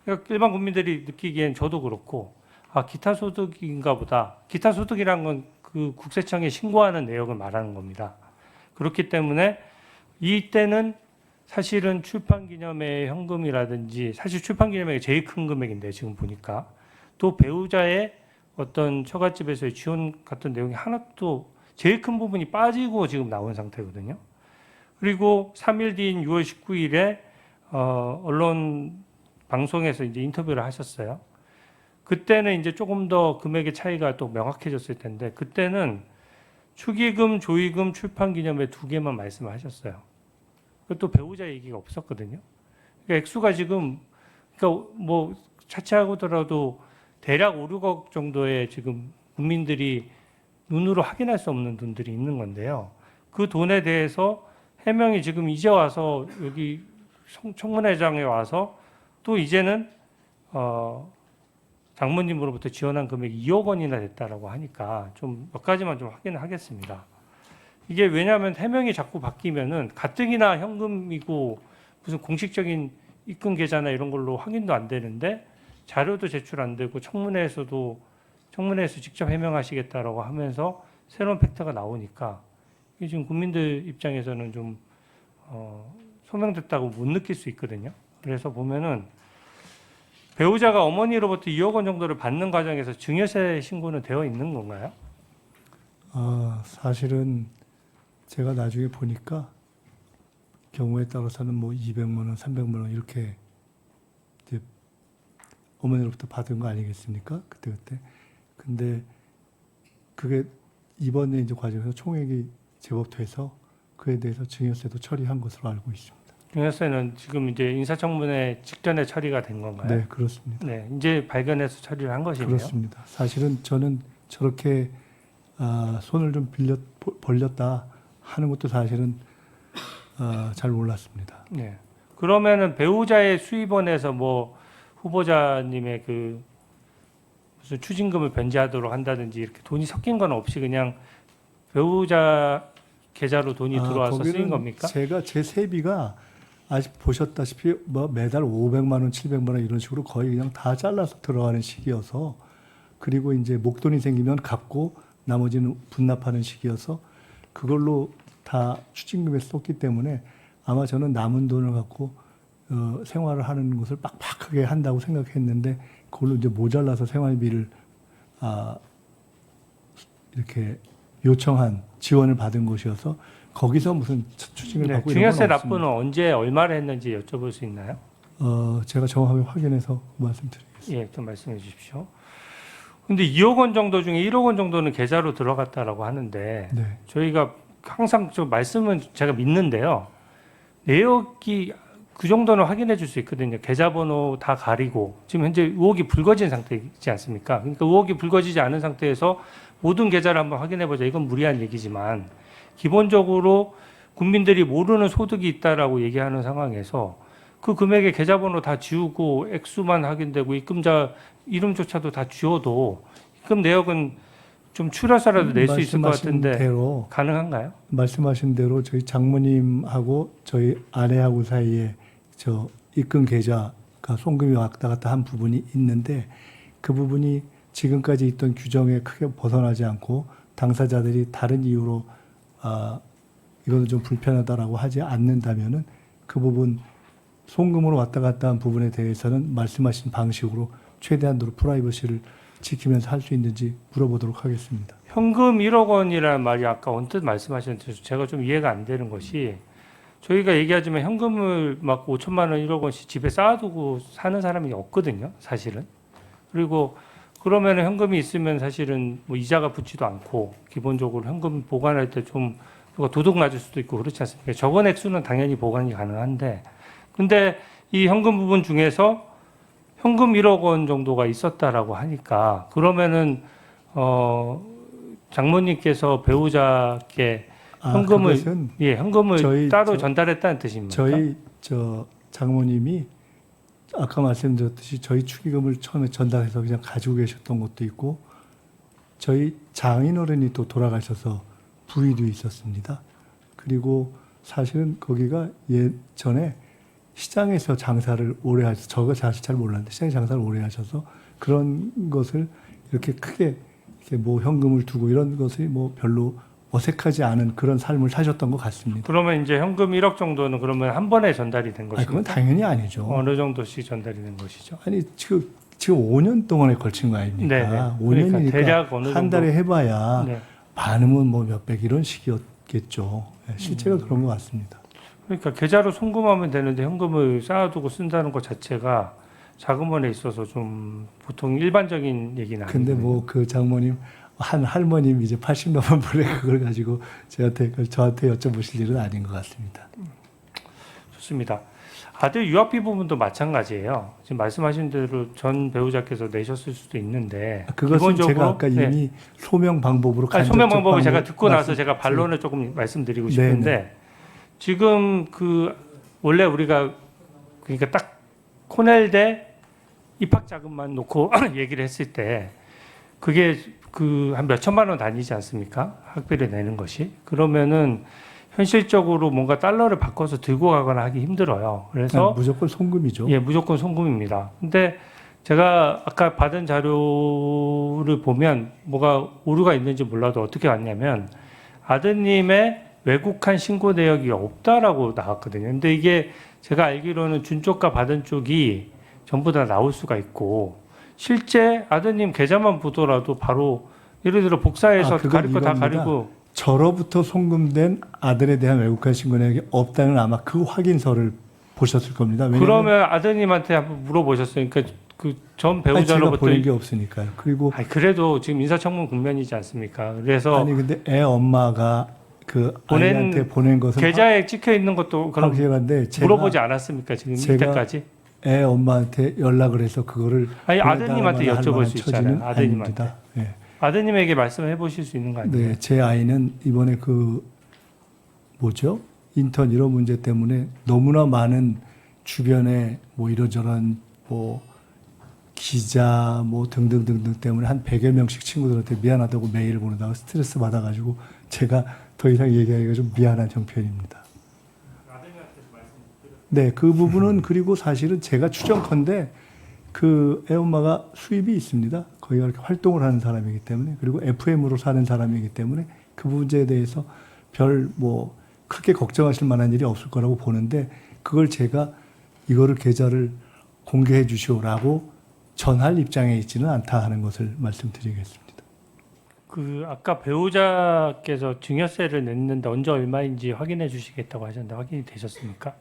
그러니까 일반 국민들이 느끼기엔 저도 그렇고 기타 소득인가 보다. 기타 소득이란 건 그 국세청에 신고하는 내역을 말하는 겁니다. 그렇기 때문에 이때는 사실은 출판기념회 현금이라든지 사실 출판기념회가 제일 큰 금액인데 지금 보니까 또 배우자의 어떤 처갓집에서의 지원 같은 내용이 하나도 제일 큰 부분이 빠지고 지금 나온 상태거든요. 그리고 3일 뒤인 6월 19일에 언론 방송에서 이제 인터뷰를 하셨어요. 그때는 이제 조금 더 금액의 차이가 또 명확해졌을 텐데 그때는 축의금, 조의금, 출판기념회 두 개만 말씀하셨어요. 그것도 배우자 얘기가 없었거든요. 그러니까 액수가 지금 그러니까 뭐 차치하고더라도 대략 5, 6억 정도의 지금 국민들이 눈으로 확인할 수 없는 돈들이 있는 건데요. 그 돈에 대해서 해명이 지금 이제 와서 여기 청문회장에 와서 또 이제는 장모님으로부터 지원한 금액이 2억 원이나 됐다라고 하니까 좀 몇 가지만 좀 확인을 하겠습니다. 이게 왜냐하면 해명이 자꾸 바뀌면은 가뜩이나 현금이고 무슨 공식적인 입금 계좌나 이런 걸로 확인도 안 되는데 자료도 제출 안 되고 청문회에서 직접 해명하시겠다라고 하면서 새로운 팩트가 나오니까 이게 지금 국민들 입장에서는 좀 소명됐다고 못 느낄 수 있거든요. 그래서 보면은 배우자가 어머니로부터 2억 원 정도를 받는 과정에서 증여세 신고는 되어 있는 건가요? 사실은 제가 나중에 보니까 경우에 따라서는 뭐 200만 원, 300만 원 이렇게 이제 어머니로부터 받은 거 아니겠습니까? 그때. 근데 그게 이번에 이제 과정에서 총액이 제법 돼서 그에 대해서 증여세도 처리한 것으로 알고 있습니다. 증여세는 지금 이제 인사청문회 직전에 처리가 된 건가요? 네, 그렇습니다. 네, 이제 발견해서 처리를 한 것이네요. 그렇습니다. 사실은 저는 저렇게 손을 좀 벌렸다 하는 것도 사실은 잘 몰랐습니다. 네. 그러면은 배우자의 수입원에서 뭐 후보자님의 그 무슨 추징금을 변제하도록 한다든지 이렇게 돈이 섞인 건 없이 그냥 배우자 계좌로 돈이 들어와서 쓰인 거기는 겁니까? 제가 제 세비가 아직 보셨다시피 뭐 매달 500만 원, 700만 원 이런 식으로 거의 그냥 다 잘라서 들어가는 시기여서 그리고 이제 목돈이 생기면 갚고 나머지는 분납하는 시기여서 그걸로 다 추징금에 썼기 때문에 아마 저는 남은 돈을 갖고 생활을 하는 것을 빡빡하게 한다고 생각했는데 그걸로 이제 모자라서 생활비를 이렇게 요청한 지원을 받은 것이어서 거기서 무슨 추징을 네, 받고 이런 건 증여세 없습니다. 납부는 언제 얼마를 했는지 여쭤볼 수 있나요? 제가 정확하게 확인해서 말씀드리겠습니다. 예, 좀 말씀해 주십시오. 근데 2억 원 정도 중에 1억 원 정도는 계좌로 들어갔다라고 하는데 네. 저희가 항상 좀 말씀은 제가 믿는데요. 내역이 그 정도는 확인해 줄 수 있거든요. 계좌번호 다 가리고 지금 현재 의혹이 불거진 상태이지 않습니까? 그러니까 의혹이 불거지지 않은 상태에서 모든 계좌를 한번 확인해 보자. 이건 무리한 얘기지만 기본적으로 국민들이 모르는 소득이 있다라고 얘기하는 상황에서 그 금액의 계좌번호 다 지우고 액수만 확인되고 입금자 이름조차도 다 지워도 입금 내역은 좀 추려서라도 낼 수 있을 것 같은데 대로, 가능한가요? 말씀하신 대로 저희 장모님하고 저희 아내하고 사이에 저 입금 계좌가 송금이 왔다 갔다 한 부분이 있는데 그 부분이 지금까지 있던 규정에 크게 벗어나지 않고 당사자들이 다른 이유로 이거는 좀 불편하다라고 하지 않는다면은 그 부분 송금으로 왔다 갔다 한 부분에 대해서는 말씀하신 방식으로 최대한도로 프라이버시를 지키면서 할 수 있는지 물어보도록 하겠습니다. 현금 1억 원이라는 말이 아까 언뜻 말씀하셨는데 제가 좀 이해가 안 되는 것이 저희가 얘기하지만 현금을 막 5천만 원, 1억 원씩 집에 쌓아두고 사는 사람이 없거든요, 사실은. 그리고 그러면 현금이 있으면 사실은 뭐 이자가 붙지도 않고 기본적으로 현금 보관할 때 좀 누가 도둑 맞을 수도 있고 그렇지 않습니까? 적은 액수는 당연히 보관이 가능한데 근데 이 현금 부분 중에서 현금 1억 원 정도가 있었다라고 하니까 그러면은 장모님께서 배우자께 현금을 그것은 현금을 따로 전달했다는 뜻입니까? 저희 장모님이 아까 말씀드렸듯이 저희 축의금을 처음에 전달해서 그냥 가지고 계셨던 것도 있고 저희 장인어른이 또 돌아가셔서 부위도 있었습니다. 그리고 사실은 거기가 예전에 시장에서 장사를 오래 하셔서 저가 사실 잘 몰랐는데 시장에 장사를 오래 하셔서 그런 것을 이렇게 크게 이렇게 뭐 현금을 두고 이런 것이 뭐 별로 어색하지 않은 그런 삶을 사셨던 것 같습니다. 그러면 이제 현금 1억 정도는 그러면 한 번에 전달이 된 것입니까? 그건 당연히 아니죠. 어느 정도씩 전달이 된 것이죠? 아니 지금 5년 동안에 걸친 거 아닙니까? 네네. 5년이니까 그러니까 대략 어느 한 정도? 달에 해봐야 네. 많으면 뭐 몇백 이런 식이었겠죠. 실제가 그런 것 같습니다. 그러니까 계좌로 송금하면 되는데 현금을 쌓아두고 쓴다는 것 자체가 자금원에 있어서 좀 보통 일반적인 얘기는 근데 아니거든요. 뭐 그 장모님 한 할머님 이제 80 넘은 분에 그걸 가지고 저한테 여쭤보실 일은 아닌 것 같습니다. 좋습니다. 아들 유학비 부분도 마찬가지예요. 지금 말씀하신 대로 전 배우자께서 내셨을 수도 있는데 그것은 제가 기본적으로 아까 이미 소명 방법으로 소명 간접적 방법을 제가 방법 듣고 나서 말씀- 제가 반론을 조금 말씀드리고 네네. 싶은데 지금 그 원래 우리가 그러니까 딱 코넬대 입학 자금만 놓고 얘기를 했을 때 그게 그 한 몇천만 원 다니지 않습니까? 학비를 내는 것이. 그러면은 현실적으로 뭔가 달러를 바꿔서 들고 가거나 하기 힘들어요. 그래서 무조건 송금이죠. 예, 무조건 송금입니다. 근데 제가 아까 받은 자료를 보면 뭐가 오류가 있는지 몰라도 어떻게 왔냐면 아드님의 외국한 신고 내역이 없다라고 나왔거든요. 근데 이게 제가 알기로는 준 쪽과 받은 쪽이 전부 다 나올 수가 있고 실제 아드님 계좌만 보더라도 바로 예를 들어 복사해서 그건 가릴 거 다 이겁니다. 가리고 저로부터 송금된 아들에 대한 외국한 신고 내역이 없다는 아마 그 확인서를 보셨을 겁니다. 왜냐하면 그러면 아드님한테 한번 물어보셨어요. 그러니까 그 전 제가 배우자로부터 보낸 게 없으니까요. 그리고 그래도 지금 인사청문 국면이지 않습니까? 그래서 아니 근데 애 엄마가 그 보낸 아이한테 보낸 것은 계좌에 찍혀 있는 것도 그럼 확실한데 제가 물어보지 않았습니까? 지금 제가 이때까지? 애 엄마한테 연락을 해서 그거를 아니 보내달라고 아드님한테 할 여쭤볼 만한 수 처지는 있잖아요. 아드님한테. 아닙니다. 예. 아드님에게 말씀해 보실 수 있는 거 아니에요? 네, 제 아이는 이번에 그 뭐죠? 인턴 이런 문제 때문에 너무나 많은 주변에 뭐 이런저런 뭐 기자 뭐 등등등등 때문에 한 100여 명씩 친구들한테 미안하다고 메일을 보내다가 스트레스 받아가지고 제가 더 이상 얘기하기가 좀 미안한 형편입니다. 네, 그 부분은 그리고 사실은 제가 추정컨대 그 애엄마가 수입이 있습니다. 거기가 이렇게 활동을 하는 사람이기 때문에 그리고 FM으로 사는 사람이기 때문에 그 문제에 대해서 별 뭐 크게 걱정하실 만한 일이 없을 거라고 보는데 그걸 제가 이거를 계좌를 공개해 주시오라고 전할 입장에 있지는 않다 하는 것을 말씀드리겠습니다. 그 아까 배우자께서 증여세를 냈는데 언제 얼마인지 확인해 주시겠다고 하셨는데 확인이 되셨습니까?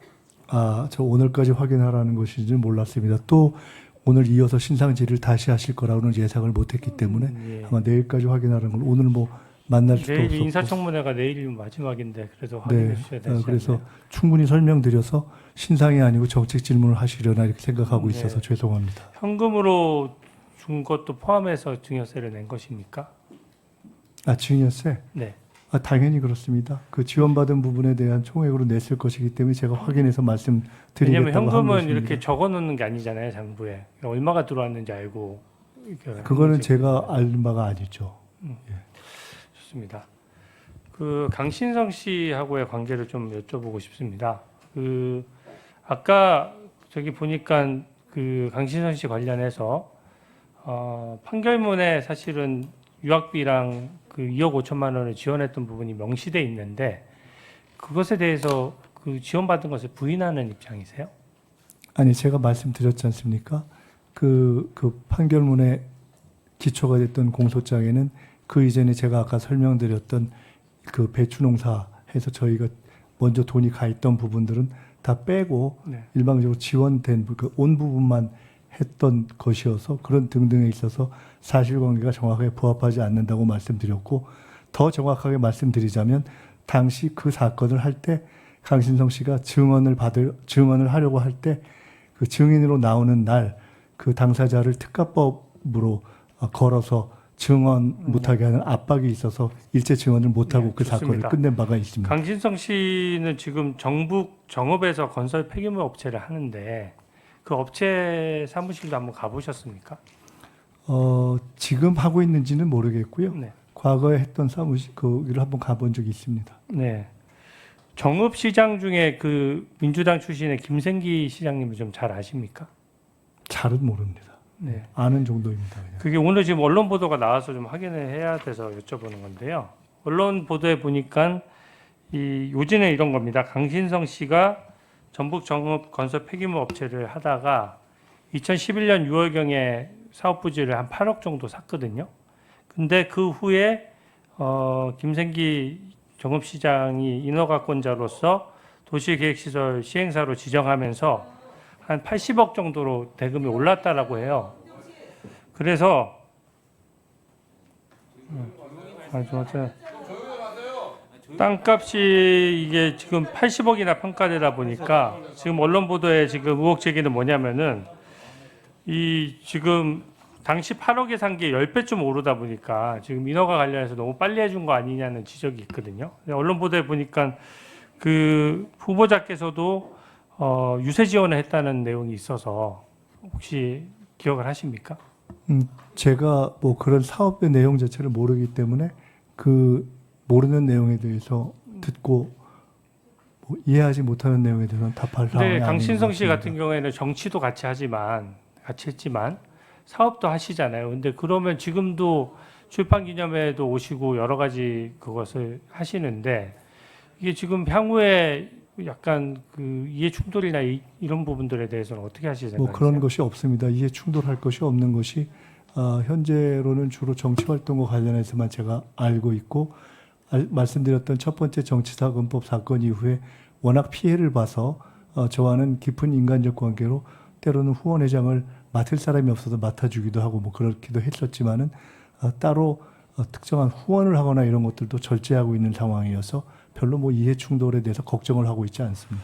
저 오늘까지 확인하라는 것인지 몰랐습니다. 또 오늘 이어서 신상 질의를 다시 하실 거라고는 예상을 못했기 때문에 예. 아마 내일까지 확인하는 걸 오늘 뭐 만날 수도 내일 없었고 인사청문회가 내일이 마지막인데 그래도 확인해 네, 주셔야 되지 그래서 않나요? 충분히 설명드려서 신상이 아니고 정책 질문을 하시려나 이렇게 생각하고 네. 있어서 죄송합니다. 현금으로 준 것도 포함해서 증여세를 낸 것입니까? 증여세? 네. 당연히 그렇습니다. 그 지원받은 부분에 대한 총액으로 냈을 것이기 때문에 제가 확인해서 왜냐하면 말씀드리겠다고 한 현금은 것입니다. 이렇게 적어 놓는 게 아니잖아요, 장부에. 얼마가 들어왔는지 알고. 이렇게 하는 그거는 거지. 제가 알 바가 아니죠. 좋습니다. 그 강신성 씨하고의 관계를 좀 여쭤보고 싶습니다. 그 아까 저기 보니까 그 강신성 씨 관련해서 판결문에 사실은 유학비랑 그 2억 5천만 원을 지원했던 부분이 명시돼 있는데 그것에 대해서 그 지원받은 것을 부인하는 입장이세요? 아니 제가 말씀드렸지 않습니까? 그 판결문에 기초가 됐던 공소장에는 그 이전에 제가 아까 설명드렸던 그 배추농사해서 저희가 먼저 돈이 가 있던 부분들은 다 빼고 네. 일방적으로 지원된 온 부분만 했던 것이어서 그런 등등에 있어서 사실관계가 정확하게 부합하지 않는다고 말씀드렸고 더 정확하게 말씀드리자면 당시 그 사건을 할 때 강신성 씨가 증언을 하려고 할 때 그 증인으로 나오는 날 그 당사자를 특가법으로 걸어서 증언 못하게 하는 압박이 있어서 일제 증언을 못하고 네, 그 사건을 좋습니다. 끝낸 바가 있습니다. 강신성 씨는 지금 정북 정읍에서 건설 폐기물 업체를 하는데 그 업체 사무실도 한번 가보셨습니까? 지금 하고 있는지는 모르겠고요. 네. 과거에 했던 사무실 거기를 한번 가본 적이 있습니다. 네. 정읍 시장 중에 그 민주당 출신의 김생기 시장님을 좀 잘 아십니까? 잘은 모릅니다. 네. 아는 정도입니다. 그냥. 그게 오늘 지금 언론 보도가 나와서 좀 확인을 해야 돼서 여쭤보는 건데요. 언론 보도에 보니까 이 요지는 이런 겁니다. 강신성 씨가 전북 정읍 건설 폐기물 업체를 하다가 2011년 6월경에 사업 부지를 한 8억 정도 샀거든요. 근데 그 후에 김생기 정읍시장이 인허가권자로서 도시계획시설 시행사로 지정하면서 한 80억 정도로 대금이 올랐다라고 해요. 그래서 땅값이 이게 지금 80억이나 평가되다 보니까 지금 언론 보도에 지금 의혹 제기는 뭐냐면은 이 지금 당시 8억에 산 게 10배쯤 오르다 보니까 지금 인허가 관련해서 너무 빨리 해준 거 아니냐는 지적이 있거든요. 언론 보도에 보니까 그 후보자께서도 유세 지원을 했다는 내용이 있어서 혹시 기억을 하십니까? 제가 뭐 그런 사업의 내용 자체를 모르기 때문에 그 모르는 내용에 대해서 듣고 뭐 이해하지 못하는 내용에 대해서는 답할 상황이 근데 아닌 것 강신성 씨 같습니다. 같은 경우에는 정치도 같이 했지만 사업도 하시잖아요. 근데 그러면 지금도 출판 기념회에도 오시고 여러 가지 그것을 하시는데 이게 지금 향후에 약간 그 이해 충돌이나 이런 부분들에 대해서는 어떻게 하실 생각이세요? 뭐 그런 것이 없습니다. 이해 충돌할 것이 없는 것이 현재로는 주로 정치 활동과 관련해서만 제가 알고 있고 말씀드렸던 첫 번째 정치자금법 사건 이후에 워낙 피해를 봐서 저와는 깊은 인간적 관계로 때로는 후원회장을 맡을 사람이 없어서 맡아주기도 하고 뭐 그렇기도 했었지만은 따로 특정한 후원을 하거나 이런 것들도 절제하고 있는 상황이어서 별로 뭐 이해 충돌에 대해서 걱정을 하고 있지 않습니다.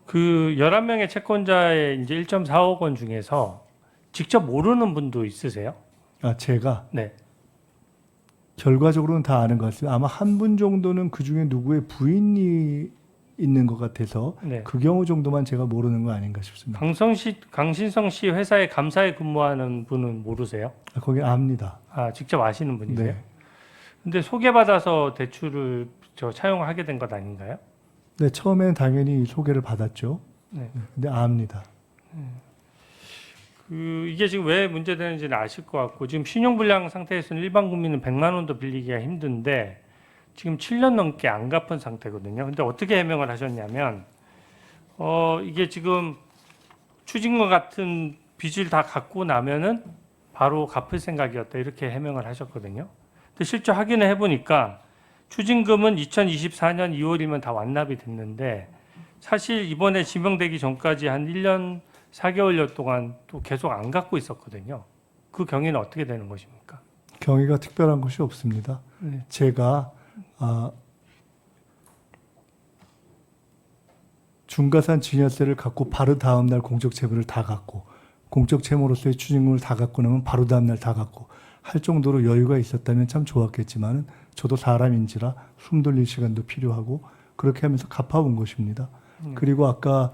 그 11명의 채권자의 이제 1.4억 원 중에서 직접 모르는 분도 있으세요? 제가 네. 결과적으로는 다 아는 것 같습니다. 아마 한 분 정도는 그 중에 누구의 부인이 있는 것 같아서 네. 그 경우 정도만 제가 모르는 거 아닌가 싶습니다. 강신성 씨 회사에 감사에 근무하는 분은 모르세요? 거기 압니다. 직접 아시는 분이세요? 네. 근데 소개받아서 대출을 차용하게 된 것 아닌가요? 네, 처음에는 당연히 소개를 받았죠. 네. 근데 압니다. 이게 지금 왜 문제되는지는 아실 것 같고 지금 신용불량 상태에서는 일반 국민은 100만 원도 빌리기가 힘든데 지금 7년 넘게 안 갚은 상태거든요. 근데 어떻게 해명을 하셨냐면 이게 지금 추징과 같은 빚을 다 갚고 나면은 바로 갚을 생각이었다 이렇게 해명을 하셨거든요. 근데 실제 확인을 해보니까 추징금은 2024년 2월이면 다 완납이 됐는데 사실 이번에 지명되기 전까지 한 1년 4개월여 동안 또 계속 안 갚고 있었거든요. 그 경위는 어떻게 되는 것입니까? 경위가 특별한 것이 없습니다. 네. 제가 중과산 증여세를 갖고 바로 다음 날 공적 채무를 다 갚고 공적 채무로서의 추징금을 다 갚고 나면 바로 다음 날 다 갚고 할 정도로 여유가 있었다면 참 좋았겠지만은 저도 사람인지라 숨 돌릴 시간도 필요하고 그렇게 하면서 갚아온 것입니다. 그리고 아까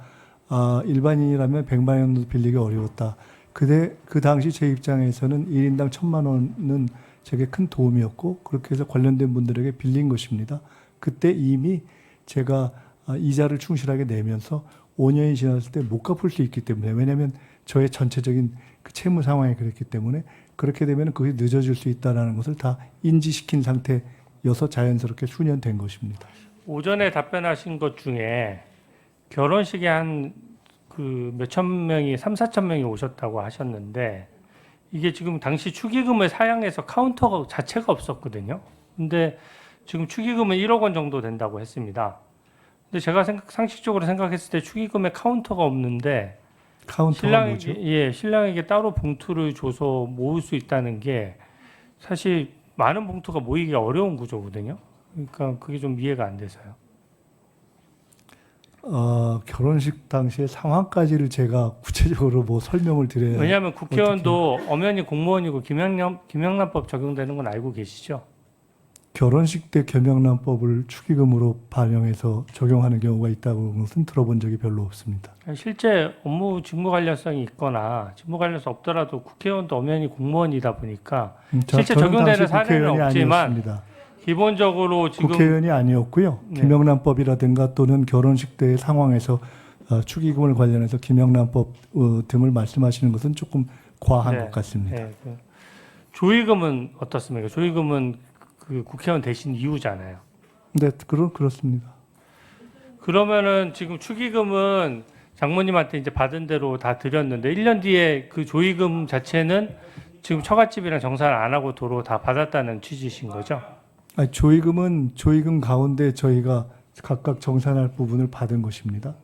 일반인이라면 100만 원도 빌리기 어려웠다. 그 당시 제 입장에서는 1인당 1,000만 원은 제게 큰 도움이었고 그렇게 해서 관련된 분들에게 빌린 것입니다. 그때 이미 제가 이자를 충실하게 내면서 5년이 지났을 때 못 갚을 수 있기 때문에 왜냐하면 저의 전체적인 그 채무 상황이 그랬기 때문에 그렇게 되면 그게 늦어질 수 있다는 것을 다 인지시킨 상태여서 자연스럽게 수년된 것입니다. 오전에 답변하신 것 중에 결혼식에 한 그 몇천 명이 3,4천 명이 오셨다고 하셨는데 이게 지금 당시 축의금을 사양해서 카운터 자체가 없었거든요. 근데 지금 축의금은 1억 원 정도 된다고 했습니다. 근데 제가 상식적으로 생각했을 때 축의금에 카운터가 없는데 카운터가 뭐죠? 신랑에게 따로 봉투를 줘서 모을 수 있다는 게 사실 많은 봉투가 모이기가 어려운 구조거든요. 그러니까 그게 좀 이해가 안 돼서요. 결혼식 당시의 상황까지를 제가 구체적으로 뭐 설명을 드려야 왜냐하면 국회의원도 엄연히 공무원이고 김영란법 적용되는 건 알고 계시죠? 결혼식 때 겸양란법을 축의금으로 반영해서 적용하는 경우가 있다고 것은 들어본 적이 별로 없습니다. 실제 업무 직무 관련성이 있거나 직무 관련성 없더라도 국회의원도 엄연히 공무원이다 보니까 실제 저는 적용되는 당시 사례는 국회의원이 없지만 아니었습니다. 기본적으로 지금 국회의원이 아니었고요. 네. 김영란법이라든가 또는 결혼식 때의 상황에서 축의금을 관련해서 김영란법 등을 말씀하시는 것은 조금 과한 네. 것 같습니다. 네, 조의금은 어떻습니까? 조의금은 그 국회의원 되신 이유잖아요. 네, 그렇습니다. 그러면은 지금 축의금은 장모님한테 이제 받은 대로 다 드렸는데 1년 뒤에 그 조의금 자체는 지금 처갓집이랑 정산을 안 하고 도로 다 받았다는 취지신 거죠? 조의금은 조의금 가운데 저희가 각각 정산할 부분을 받은 것입니다.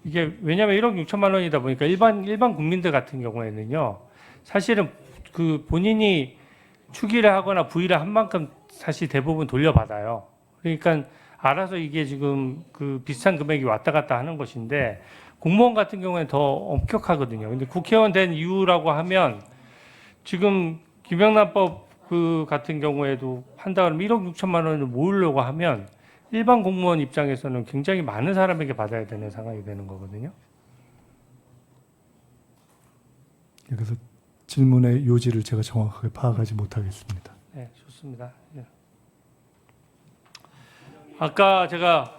이게 왜냐하면 1억 6천만 원이다 보니까 일반 국민들 같은 경우에는요, 사실은 그 본인이 축의를 하거나 부의를 한 만큼 사실 대부분 돌려받아요. 그러니까 알아서 이게 지금 그 비슷한 금액이 왔다 갔다 하는 것인데 공무원 같은 경우에는 더 엄격하거든요. 근데 국회의원 된 이유라고 하면 지금 김영란법 그 같은 경우에도 한다 그러면 1억 6천만 원을 모으려고 하면 일반 공무원 입장에서는 굉장히 많은 사람에게 받아야 되는 상황이 되는 거거든요. 그래서 질문의 요지를 제가 정확하게 파악하지 못하겠습니다. 네, 좋습니다. 네. 아까 제가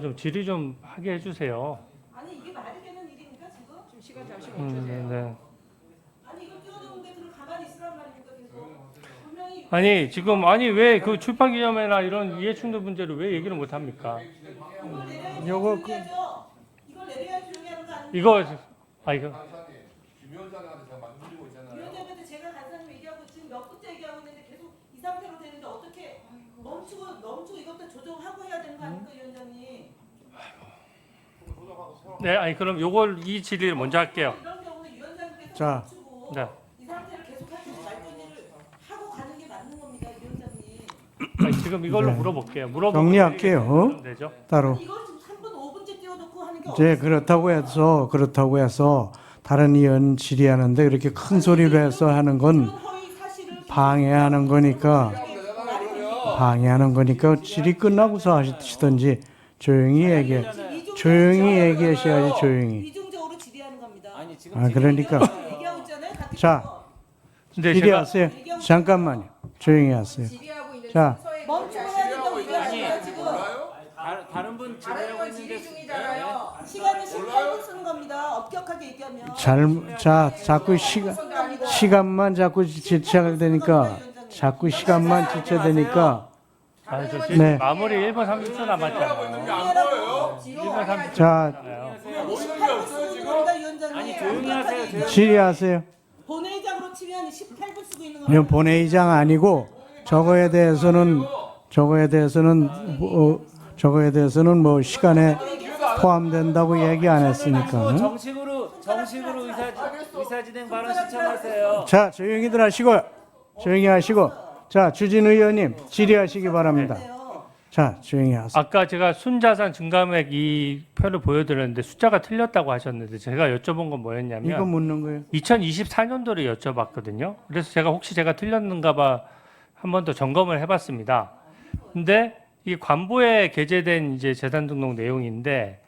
좀 질의 좀 하게 해주세요. 아니 이게 말이 되는 일입니까 지금? 지금 시간 잠시 네, 멈춰주세요. 네. 아니 이거 띄워놓은데 그럼 가만히 있으란 말입니까 계속? 분명히 아니 지금 아니 왜 그 출판 기념회나 이런 이해충돌 문제를 왜 얘기를 못 합니까? 이걸 내려야 요거 조용히 하죠. 이걸 내려야 조용히 하는 거 아닙니까? 이거 위원장한테 제가 간사님 얘기하고 지금 몇 분째 얘기하고 있는데 계속 이 상태로 되는데 어떻게 멈추고 이것도 조정하고 해야 되는 거 아닙니까 위원장님? 네, 아니 그럼 요걸 이 질의를 먼저 할게요. 이런 경우는 위원장님께서 자. 멈추고 네. 이 상태를 계속 하시고 말건일을 하고 가는 게 맞는 겁니다 위원장님. 아니, 지금 이걸로 네. 물어볼게요. 물어보고 정리할게요. 그러면 되죠? 따로. 이걸 지금 3분 5분째 띄워놓고 하는 게 이제 그렇다고 해서 다른 의원 질의하는데 이렇게 큰 소리로 해서 하는 건 방해하는 거니까 질의 끝나고서 하시든지 조용히 얘기하셔야지 조용히. 이중적으로 질의하는 겁니다. 아니 지금 그러니까 얘기하고 있잖아요. 같은 자. 거. 근데 제가 질의하세요. 잠깐만요. 조용히 하세요. 자, 멈추고 해야 된다고 얘기하는 지금. 다른 분 질의하고 있는데 시간은 18분 쓰는 겁니다. 엄격하게 얘기하면. 자꾸 시간만 자꾸 지체되니까 자꾸 시간만 지체되니까 저 지금 네. 마무리 1분 30초 남았잖아요. 1분 30초 자, 남았잖아요. 18분 쓰는 겁니다, 위원장님. 아니, 조용히 하세요, 조용히. 질의하세요. 본회의장으로 치면 18분 쓰고 있는 이건 겁니다. 본회의장 아니고 저거에 대해서는 뭐 시간에 포함된다고 얘기 안 했으니까. 정식으로 의사 진행 발언 신청하세요. 자, 조용히들 하시고 자, 주진 의원님 질의하시기 바랍니다. 자, 조용히 하세요. 아까 제가 순자산 증감액 이 표를 보여드렸는데 숫자가 틀렸다고 하셨는데 제가 여쭤본 건 이거 뭐였냐면 묻는 거예요. 2024년도를 여쭤봤거든요. 그래서 제가 혹시 제가 틀렸는가 봐 한 번 더 점검을 해봤습니다. 근데 이 관보에 게재된 이제 재산 등록 내용인데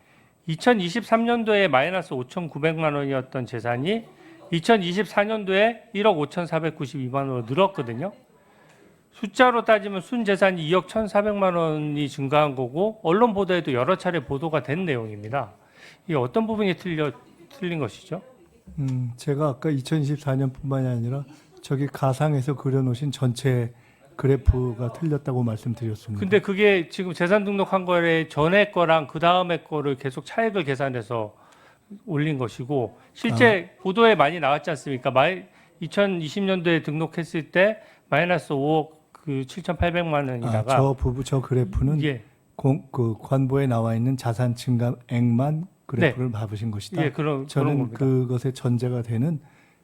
2023년도에 마이너스 5,900만 원이었던 재산이 2024년도에 1억 5,492만 원으로 늘었거든요. 숫자로 따지면 순재산이 2억 1,400만 원이 증가한 거고 언론 보도에도 여러 차례 보도가 된 내용입니다. 이게 어떤 부분이 틀린 것이죠? 제가 아까 2024년뿐만이 아니라 저기 가상에서 그려놓으신 전체 그래프가 틀렸다고 말씀드렸습니다. 근데 그게 지금 재산 등록한 거에 전에 거랑 그 다음에 거를 계속 차액을 계산해서 올린 것이고 실제 보도에 많이 나왔지 않습니까? 2020년도에 등록했을 때 마이너스 5억 그 7,800만 원이다가 저 그래프는 예, 그 관보에 나와 있는 자산 증감액만 그래프를 봐보신 것이다. 예, 그런 저는 겁니다. 그것의 전제가 되는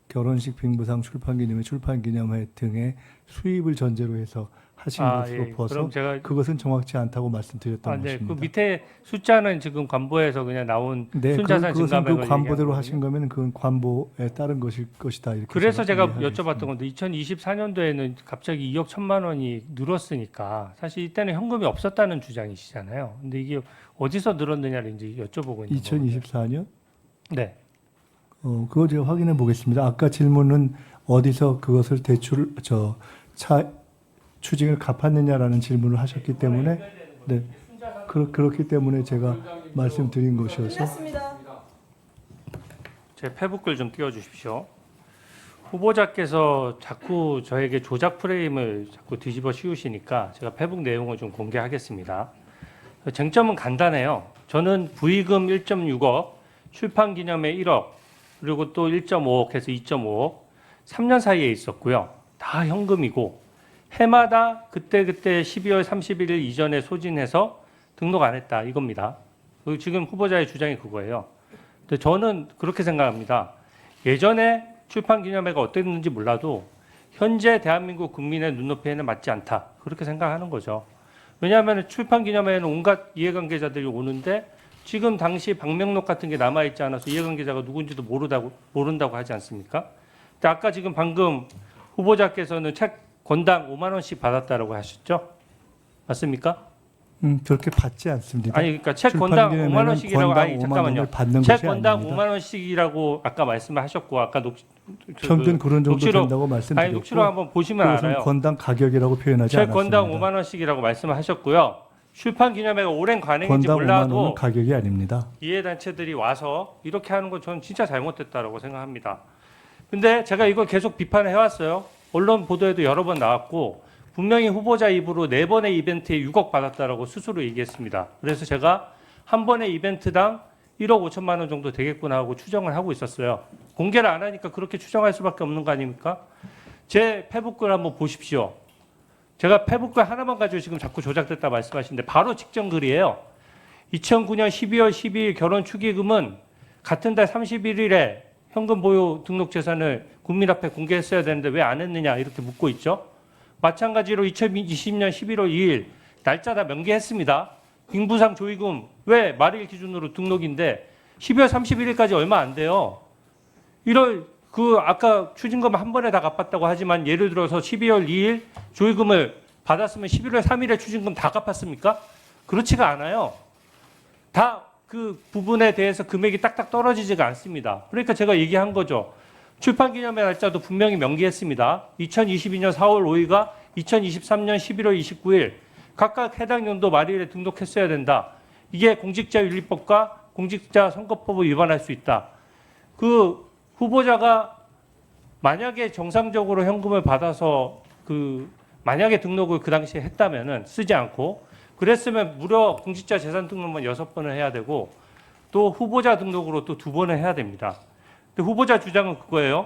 결혼식 빙부상 출판기념회 출판기념회 등의 수입을 전제로 해서 하신 것으로 예. 봐서 그럼 제가 그것은 정확치 않다고 말씀드렸던 네, 것입니다. 그 밑에 숫자는 지금 관보에서 그냥 나온 네, 순자산 그것은 증감액을 그 관보대로 얘기한 하신 거면 그건 관보에 따른 것이다. 이렇게 그래서 제가 이해하겠습니다. 여쭤봤던 건데 2024년도에는 갑자기 2억 1천만 원이 늘었으니까 사실 이때는 현금이 없었다는 주장이시잖아요. 근데 이게 어디서 늘었느냐를 이제 여쭤보고 있는 거예요. 2024년? 네. 그거 제가 확인해 보겠습니다. 아까 질문은 어디서 그것을 추징을 갚았느냐라는 질문을 하셨기 때문에 네. 그렇기 때문에 제가 말씀드린 것이어서 끝났습니다. 제 페북글 좀 띄워주십시오. 후보자께서 자꾸 저에게 조작 프레임을 자꾸 뒤집어 씌우시니까 제가 페북 내용을 좀 공개하겠습니다. 쟁점은 간단해요. 저는 부의금 1.6억, 출판기념회 1억, 그리고 또 1.5억 해서 2.5억, 3년 사이에 있었고요. 다 현금이고 해마다 그때 12월 31일 이전에 소진해서 등록 안 했다 이겁니다. 지금 후보자의 주장이 그거예요. 근데 저는 그렇게 생각합니다. 예전에 출판기념회가 어땠는지 몰라도 현재 대한민국 국민의 눈높이에는 맞지 않다. 그렇게 생각하는 거죠. 왜냐하면 출판기념회에는 온갖 이해관계자들이 오는데 지금 당시 방명록 같은 게 남아있지 않아서 이해관계자가 누군지도 모른다고 하지 않습니까? 근데 아까 지금 방금 후보자께서는 책 권당 5만 원씩 받았다라고 하셨죠? 맞습니까? 그렇게 받지 않습니다. 아니 그러니까 책 권당 5만 출판기념회는 원씩이라고 권당 아니 5만 잠깐만요. 원을 받는 책 것이 권당 아닙니다. 5만 원씩이라고 아까 말씀하셨고 아까 평균 그런 정도 녹취록, 된다고 아니 말씀드렸고 녹취록 한번 보시면 그것은 알아요. 권당 가격이라고 표현하지 책 않았습니다. 권당 5만 원씩이라고 말씀하셨고요. 출판기념회가 오랜 관행인지 권당 5만 원은 몰라도 가격이 아닙니다. 이해단체들이 와서 이렇게 하는 건 저는 진짜 잘못됐다라고 생각합니다. 근데 제가 이걸 계속 비판을 해왔어요. 언론 보도에도 여러 번 나왔고 분명히 후보자 입으로 4번의 이벤트에 6억 받았다라고 스스로 얘기했습니다. 그래서 제가 한 번의 이벤트당 1억 5천만 원 정도 되겠구나 하고 추정을 하고 있었어요. 공개를 안 하니까 그렇게 추정할 수밖에 없는 거 아닙니까? 제 페북글 한번 보십시오. 제가 페북글 하나만 가지고 지금 자꾸 조작됐다 말씀하시는데 바로 직전 글이에요. 2009년 12월 12일 결혼 축의금은 같은 달 31일에 현금 보유 등록 재산을 국민 앞에 공개했어야 되는데 왜 안 했느냐 이렇게 묻고 있죠. 마찬가지로 2020년 11월 2일 날짜 다 명기했습니다. 빙부상 조의금 왜 말일 기준으로 등록인데 12월 31일까지 얼마 안 돼요. 1월 아까 추징금 한 번에 다 갚았다고 하지만 예를 들어서 12월 2일 조의금을 받았으면 11월 3일에 추징금 다 갚았습니까? 그렇지가 않아요. 다 그 부분에 대해서 금액이 딱딱 떨어지지가 않습니다. 그러니까 제가 얘기한 거죠. 출판기념회 날짜도 분명히 명기했습니다. 2022년 4월 5일과 2023년 11월 29일 각각 해당 연도 말일에 등록했어야 된다. 이게 공직자윤리법과 공직자선거법을 위반할 수 있다. 그 후보자가 만약에 정상적으로 현금을 받아서 만약에 등록을 그 당시에 했다면은 쓰지 않고 그랬으면 무려 공직자 재산 등록만 6번을 해야 되고 또 후보자 등록으로 또 2번을 해야 됩니다. 근데 후보자 주장은 그거예요.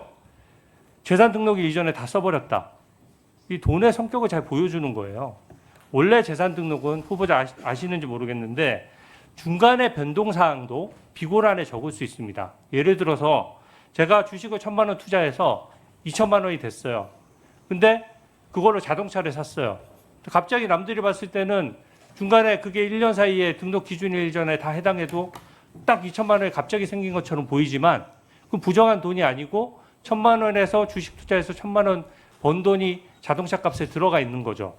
재산 등록일 이전에 다 써버렸다. 이 돈의 성격을 잘 보여주는 거예요. 원래 재산 등록은 후보자 아시는지 모르겠는데 중간에 변동사항도 비고란에 적을 수 있습니다. 예를 들어서 제가 주식을 1,000만 원 투자해서 2천만 원이 됐어요. 근데 그걸로 자동차를 샀어요. 갑자기 남들이 봤을 때는 중간에 그게 1년 사이에 등록 기준일 전에 다 해당해도 딱 2천만 원이 갑자기 생긴 것처럼 보이지만 그 부정한 돈이 아니고 1,000만 원에서 주식 투자해서 1,000만 원 번 돈이 자동차 값에 들어가 있는 거죠.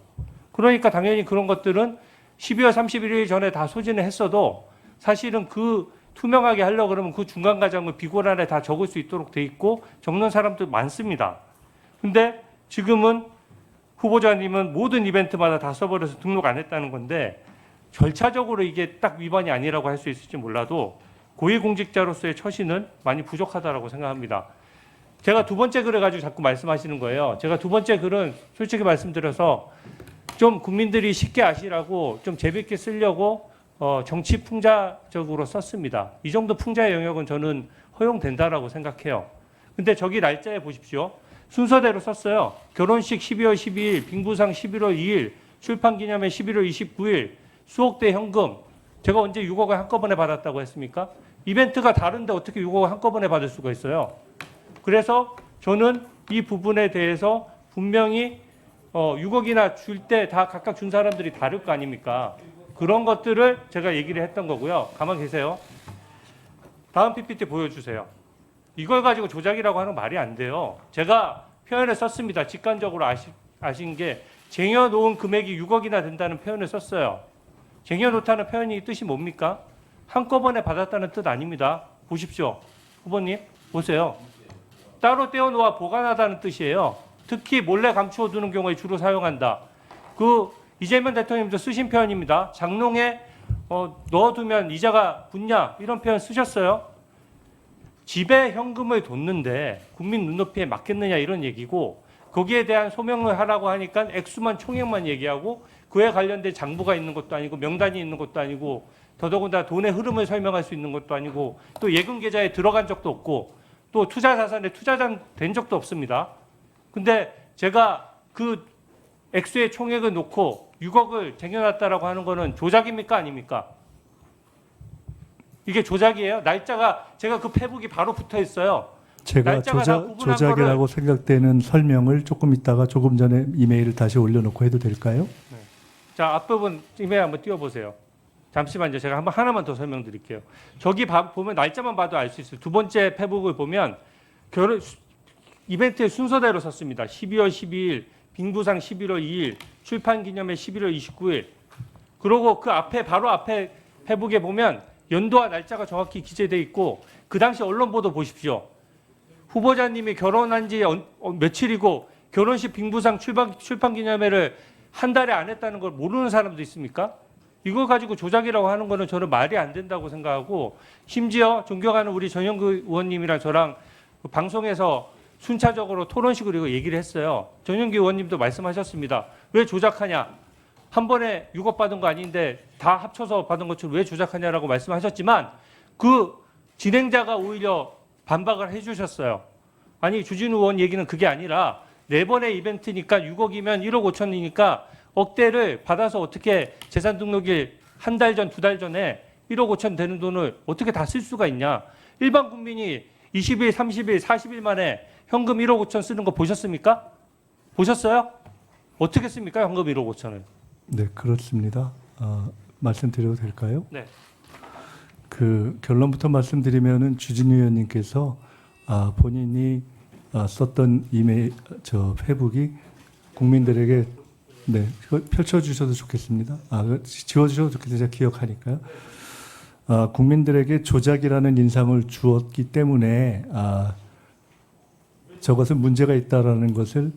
그러니까 당연히 그런 것들은 12월 31일 전에 다 소진을 했어도 사실은 그 투명하게 하려고 그러면 그 중간 과정을 비고란에 다 적을 수 있도록 돼 있고 적는 사람도 많습니다. 근데 지금은 후보자님은 모든 이벤트마다 다 써버려서 등록 안 했다는 건데 절차적으로 이게 딱 위반이 아니라고 할 수 있을지 몰라도 고위공직자로서의 처신은 많이 부족하다라고 생각합니다. 제가 두 번째 글을 가지고 자꾸 말씀하시는 거예요. 제가 두 번째 글은 솔직히 말씀드려서 좀 국민들이 쉽게 아시라고 좀 재밌게 쓰려고 정치 풍자적으로 썼습니다. 이 정도 풍자의 영역은 저는 허용된다라고 생각해요. 근데 저기 날짜에 보십시오. 순서대로 썼어요. 결혼식 12월 12일, 빙부상 11월 2일, 출판기념회 11월 29일, 수억대 현금. 제가 언제 6억을 한꺼번에 받았다고 했습니까? 이벤트가 다른데 어떻게 6억을 한꺼번에 받을 수가 있어요? 그래서 저는 이 부분에 대해서 분명히 6억이나 줄 때 다 각각 준 사람들이 다를 거 아닙니까? 그런 것들을 제가 얘기를 했던 거고요. 가만 계세요. 다음 PPT 보여주세요. 이걸 가지고 조작이라고 하는 말이 안 돼요. 제가 표현을 썼습니다. 직관적으로 아신 게 쟁여놓은 금액이 6억이나 된다는 표현을 썼어요. 쟁여놓다는 표현이 뜻이 뭡니까? 한꺼번에 받았다는 뜻 아닙니다. 보십시오. 후보님 보세요. 따로 떼어놓아 보관하다는 뜻이에요. 특히 몰래 감추어두는 경우에 주로 사용한다. 이재명 대통령님도 쓰신 표현입니다. 장롱에 넣어두면 이자가 붙냐 이런 표현 쓰셨어요. 집에 현금을 뒀는데 국민 눈높이에 맞겠느냐 이런 얘기고 거기에 대한 소명을 하라고 하니까 액수만 총액만 얘기하고 그에 관련된 장부가 있는 것도 아니고 명단이 있는 것도 아니고 더더군다나 돈의 흐름을 설명할 수 있는 것도 아니고 또 예금 계좌에 들어간 적도 없고 또 투자 자산에 투자된 적도 없습니다. 근데 제가 그 액수의 총액을 놓고 6억을 쟁여놨다라고 하는 거는 조작입니까 아닙니까? 이게 조작이에요? 날짜가 제가 그 페북이 바로 붙어 있어요. 제가 날짜가 다 구분한 조작이라고 생각되는 설명을 조금 있다가 조금 전에 이메일을 다시 올려놓고 해도 될까요? 자, 앞부분 이메일 한번 띄워보세요. 잠시만요. 제가 한번 하나만 더 설명드릴게요. 저기 보면 날짜만 봐도 알 수 있어요. 두 번째 페북을 보면 결혼 이벤트의 순서대로 썼습니다. 12월 12일, 빙부상 11월 2일, 출판 기념회 11월 29일. 그리고 그 앞에 바로 앞에 페북에 보면 연도와 날짜가 정확히 기재돼 있고 그 당시 언론 보도 보십시오. 후보자님이 결혼한 지 며칠이고 결혼식 빙부상 출판 기념회를 한 달에 안 했다는 걸 모르는 사람도 있습니까? 이걸 가지고 조작이라고 하는 거는 저는 말이 안 된다고 생각하고 심지어 존경하는 우리 전영구 의원님이랑 저랑 방송에서 순차적으로 토론식으로 얘기를 했어요. 전영구 의원님도 말씀하셨습니다. 왜 조작하냐? 한 번에 6억 받은 거 아닌데 다 합쳐서 받은 것처럼 왜 조작하냐라고 말씀하셨지만 그 진행자가 오히려 반박을 해주셨어요. 아니 주진우 의원 얘기는 그게 아니라 4번의 이벤트니까 6억이면 1억 5천이니까 억대를 받아서 어떻게 재산 등록일 한 달 전, 2달 전에 1억 5천 되는 돈을 어떻게 다 쓸 수가 있냐. 일반 국민이 20일, 30일, 40일 만에 현금 1억 5천 쓰는 거 보셨습니까? 보셨어요? 어떻게 씁니까? 현금 1억 5천을. 네, 그렇습니다. 말씀드려도 될까요? 네. 그 결론부터 말씀드리면은 주진우 의원님께서 본인이 썼던 이메일 페북이 국민들에게 네, 펼쳐주셔도 좋겠습니다. 지워주셔도 좋겠어요. 제가 기억하니까요. 국민들에게 조작이라는 인상을 주었기 때문에 저것은 문제가 있다라는 것을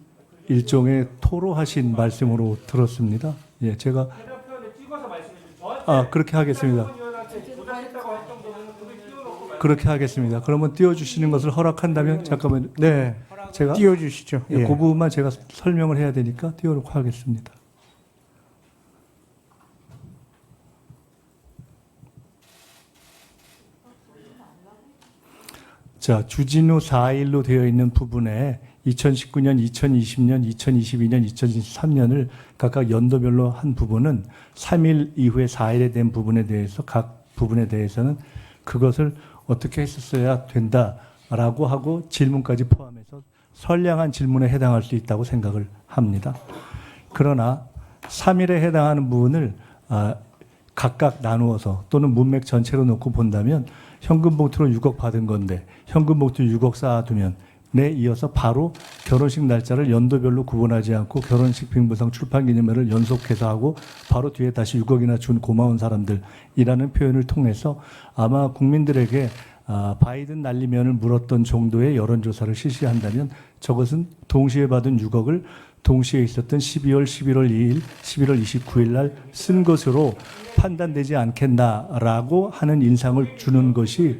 일종의 토로하신 말씀으로 들었습니다. 예, 제가 해당 표현을 찍어서 말씀해 주세요. 그렇게 하겠습니다. 그렇게 하겠습니다. 그러면 띄워주시는 것을 허락한다면 잠깐만. 네, 제가 띄워주시죠. 예, 예. 그 부분만 제가 설명을 해야 되니까 띄워놓고 하겠습니다. 자, 주진우 4일로 되어 있는 부분에 2019년, 2020년, 2022년, 2023년을 각각 연도별로 한 부분은 3일 이후에 4일에 된 부분에 대해서 각 부분에 대해서는 그것을 어떻게 했었어야 된다라고 하고 질문까지 포함해서 선량한 질문에 해당할 수 있다고 생각을 합니다. 그러나 3일에 해당하는 부분을 각각 나누어서 또는 문맥 전체로 놓고 본다면 현금 봉투로 6억 받은 건데 현금 봉투 6억 쌓아두면 내 이어서 바로 결혼식 날짜를 연도별로 구분하지 않고 결혼식 빙부상 출판 기념회를 연속해서 하고 바로 뒤에 다시 6억이나 준 고마운 사람들이라는 표현을 통해서 아마 국민들에게 바이든 날리면을 물었던 정도의 여론조사를 실시한다면 저것은 동시에 받은 6억을 동시에 있었던 12월 11월 2일, 11월 29일 날 쓴 것으로 판단되지 않겠나라고 하는 인상을 주는 것이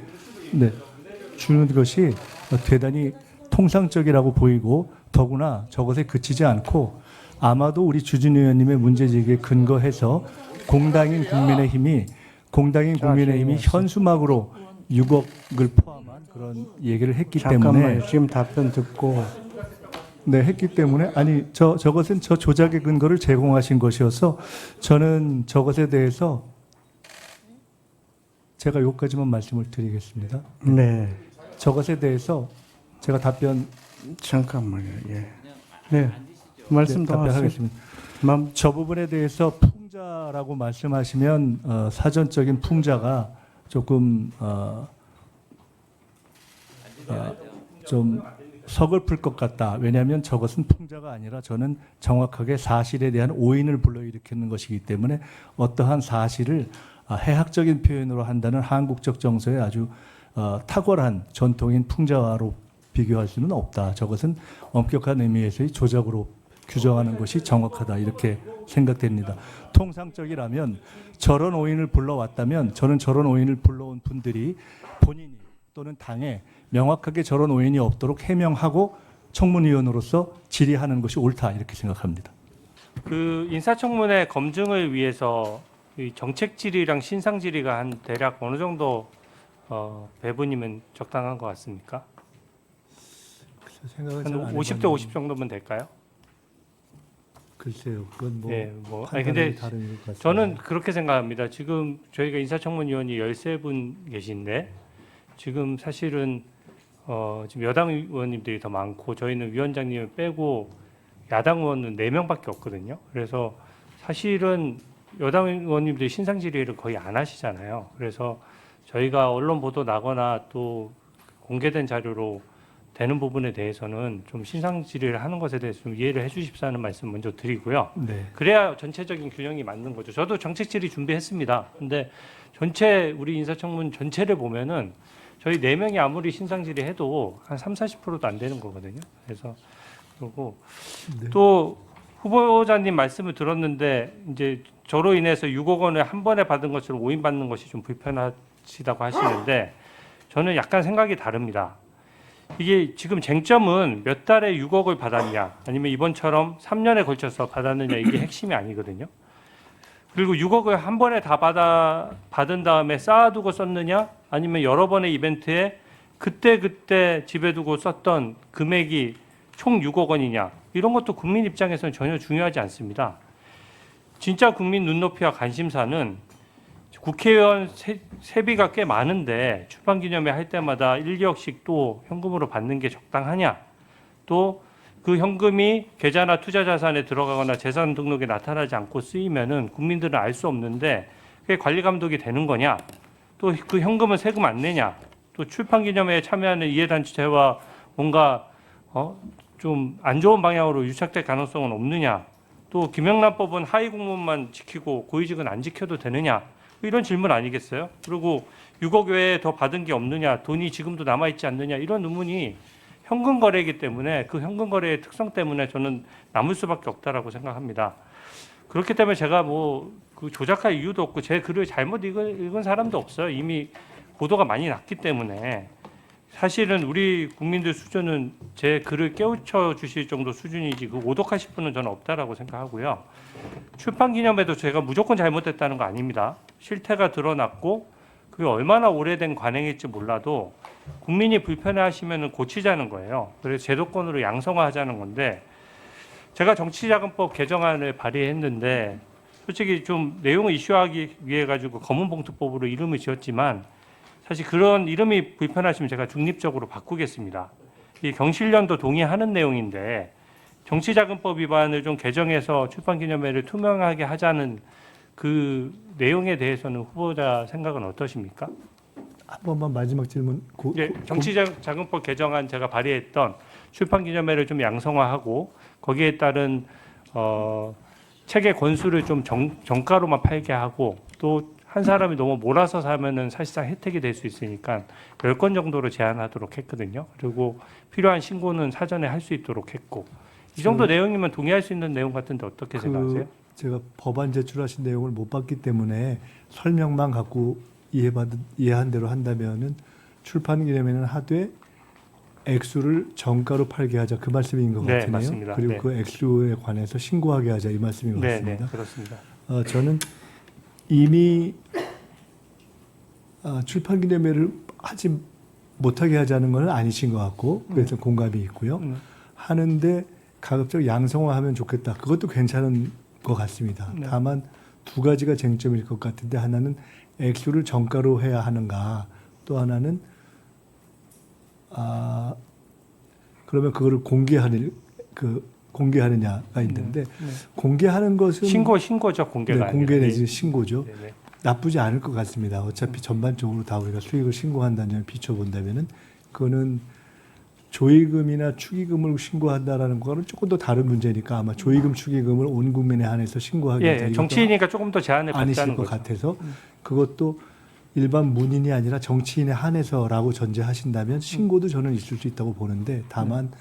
대단히 통상적이라고 보이고 더구나 저것에 그치지 않고 아마도 우리 주진우 의원님의 문제제기에 근거해서 공당인 국민의힘이 현수막으로 6억을 포함한 그런 얘기를 했기 때문에 잠깐만요. 지금 답변 듣고 했기 때문에 저것은 저 조작의 근거를 제공하신 것이어서 저는 저것에 대해서 제가 여기까지만 말씀을 드리겠습니다. 네, 저것에 대해서 제가 답변 잠깐만요. 예. 네, 말씀 더 하세요. 답변하겠습니다. 맘- 저 부분에 대해서 풍자라고 말씀하시면 사전적인 풍자가 조금 좀 서글플 것 같다. 왜냐하면 저것은 풍자가 아니라 저는 정확하게 사실에 대한 오인을 불러일으키는 것이기 때문에 어떠한 사실을 해학적인 표현으로 한다는 한국적 정서의 아주 탁월한 전통인 풍자화로 비교할 수는 없다. 저것은 엄격한 의미에서의 조작으로 규정하는 것이 정확하다. 이렇게 생각됩니다. 통상적이라면 저런 오인을 불러왔다면 저는 저런 오인을 불러온 분들이 본인이 또는 당에 명확하게 저런 오인이 없도록 해명하고 청문위원으로서 질의하는 것이 옳다. 이렇게 생각합니다. 그 인사청문회 검증을 위해서 이 정책 질의랑 신상 질의가 한 대략 어느 정도 배분이면 적당한 것 같습니까? 생각은 한 50대 50 정도면 될까요? 글쎄요, 그건 뭐 예, 뭐 아니 판단이 근데 다른 것 같습니다. 저는 그렇게 생각합니다. 지금 저희가 인사청문위원이 13분 계신데 지금 사실은 지금 여당 의원님들이 더 많고 저희는 위원장님을 빼고 야당 의원은 4명밖에 없거든요. 그래서 사실은 여당 의원님들이 신상 질의를 거의 안 하시잖아요. 그래서 저희가 언론 보도 나거나 또 공개된 자료로 되는 부분에 대해서는 좀 신상 질의를 하는 것에 대해서 좀 이해를 해주십사는 말씀 먼저 드리고요. 네. 그래야 전체적인 균형이 맞는 거죠. 저도 정책 질의 준비했습니다. 근데 전체 우리 인사청문 전체를 보면은 저희 4명이 아무리 신상 질의해도 한 30-40%도 안 되는 거거든요. 그래서 그리고 네. 또 후보자님 말씀을 들었는데 이제 저로 인해서 6억 원을 한 번에 받은 것처럼 오인받는 것이 좀 불편하시다고 하시는데 저는 약간 생각이 다릅니다. 이게 지금 쟁점은 몇 달에 6억을 받았냐 아니면 이번처럼 3년에 걸쳐서 받았느냐 이게 핵심이 아니거든요. 그리고 6억을 한 번에 다 받은 다음에 쌓아두고 썼느냐 아니면 여러 번의 이벤트에 그때 집에 두고 썼던 금액이 총 6억 원이냐 이런 것도 국민 입장에서는 전혀 중요하지 않습니다. 진짜 국민 눈높이와 관심사는 국회의원 세비가 꽤 많은데 출판기념회 할 때마다 1억씩 또 현금으로 받는 게 적당하냐 또 그 현금이 계좌나 투자자산에 들어가거나 재산 등록에 나타나지 않고 쓰이면은 국민들은 알 수 없는데 그게 관리 감독이 되는 거냐 또 그 현금은 세금 안 내냐 또 출판기념회에 참여하는 이해단체와 뭔가 좀 안 좋은 방향으로 유착될 가능성은 없느냐 또 김영란법은 하위 공무원만 지키고 고위직은 안 지켜도 되느냐 이런 질문 아니겠어요? 그리고 6억 외에 더 받은 게 없느냐 돈이 지금도 남아있지 않느냐 이런 의문이 현금 거래이기 때문에 그 현금 거래의 특성 때문에 저는 남을 수밖에 없다라고 생각합니다. 그렇기 때문에 제가 뭐 그 조작할 이유도 없고 제 글을 잘못 읽은 사람도 없어요. 이미 보도가 많이 났기 때문에 사실은 우리 국민들 수준은 제 글을 깨우쳐 주실 정도 수준이지 그 오독하실 분은 저는 없다라고 생각하고요. 출판 기념회도 제가 무조건 잘못됐다는 거 아닙니다. 실태가 드러났고 그게 얼마나 오래된 관행일지 몰라도 국민이 불편해하시면 고치자는 거예요. 그래서 제도권으로 양성화하자는 건데 제가 정치자금법 개정안을 발의했는데 솔직히 좀 내용을 이슈화하기 위해 가지고 검은봉투법으로 이름을 지었지만 사실 그런 이름이 불편하시면 제가 중립적으로 바꾸겠습니다. 이 경실련도 동의하는 내용인데 정치자금법 위반을 좀 개정해서 출판기념회를 투명하게 하자는 그 내용에 대해서는 후보자 생각은 어떠십니까? 한 번만 마지막 질문. 네, 정치자금법 개정안 제가 발의했던 출판기념회를 좀 양성화하고 거기에 따른 책의 권수를 좀 정가로만 팔게 하고 또 한 사람이 너무 몰아서 사면은 사실상 혜택이 될 수 있으니까 10건 정도로 제한하도록 했거든요. 그리고 필요한 신고는 사전에 할 수 있도록 했고 이 정도 내용이면 동의할 수 있는 내용 같은데 어떻게 생각하세요? 제가 법안 제출하신 내용을 못 봤기 때문에 설명만 갖고 이해한 대로 한다면은 출판기념회는 하되 액수를 정가로 팔게 하자 그 말씀인 것 네, 같으네요. 맞습니다. 그리고 네. 그 액수에 관해서 신고하게 하자 이 말씀인 것 네, 같습니다. 네, 그렇습니다. 저는 이미 출판기념회를 하지 못하게 하자는 건 아니신 것 같고 그래서 공감이 있고요. 하는데 가급적 양성화하면 좋겠다. 그것도 괜찮은 것 같습니다. 네. 다만 두 가지가 쟁점일 것 같은데 하나는 액수를 정가로 해야 하는가 또 하나는 그러면 그거를 공개하느냐가 있는데 공개하는 것은 신고죠 공개가 네, 공개 아니라. 내지 신고죠. 네, 네. 나쁘지 않을 것 같습니다. 어차피 전반적으로 다 우리가 수익을 신고한다는 점을 비춰본다면은 그거는 조의금이나 축의금을 신고한다라는 거는 조금 더 다른 문제니까 아마 조의금, 축의금을 온 국민에 한해서 신고하기 예, 정치인이니까 조금 더 제한을 아니실 받자는 것 거죠. 같아서 그것도 일반 문인이 아니라 정치인에 한해서라고 전제하신다면 신고도 저는 있을 수 있다고 보는데 다만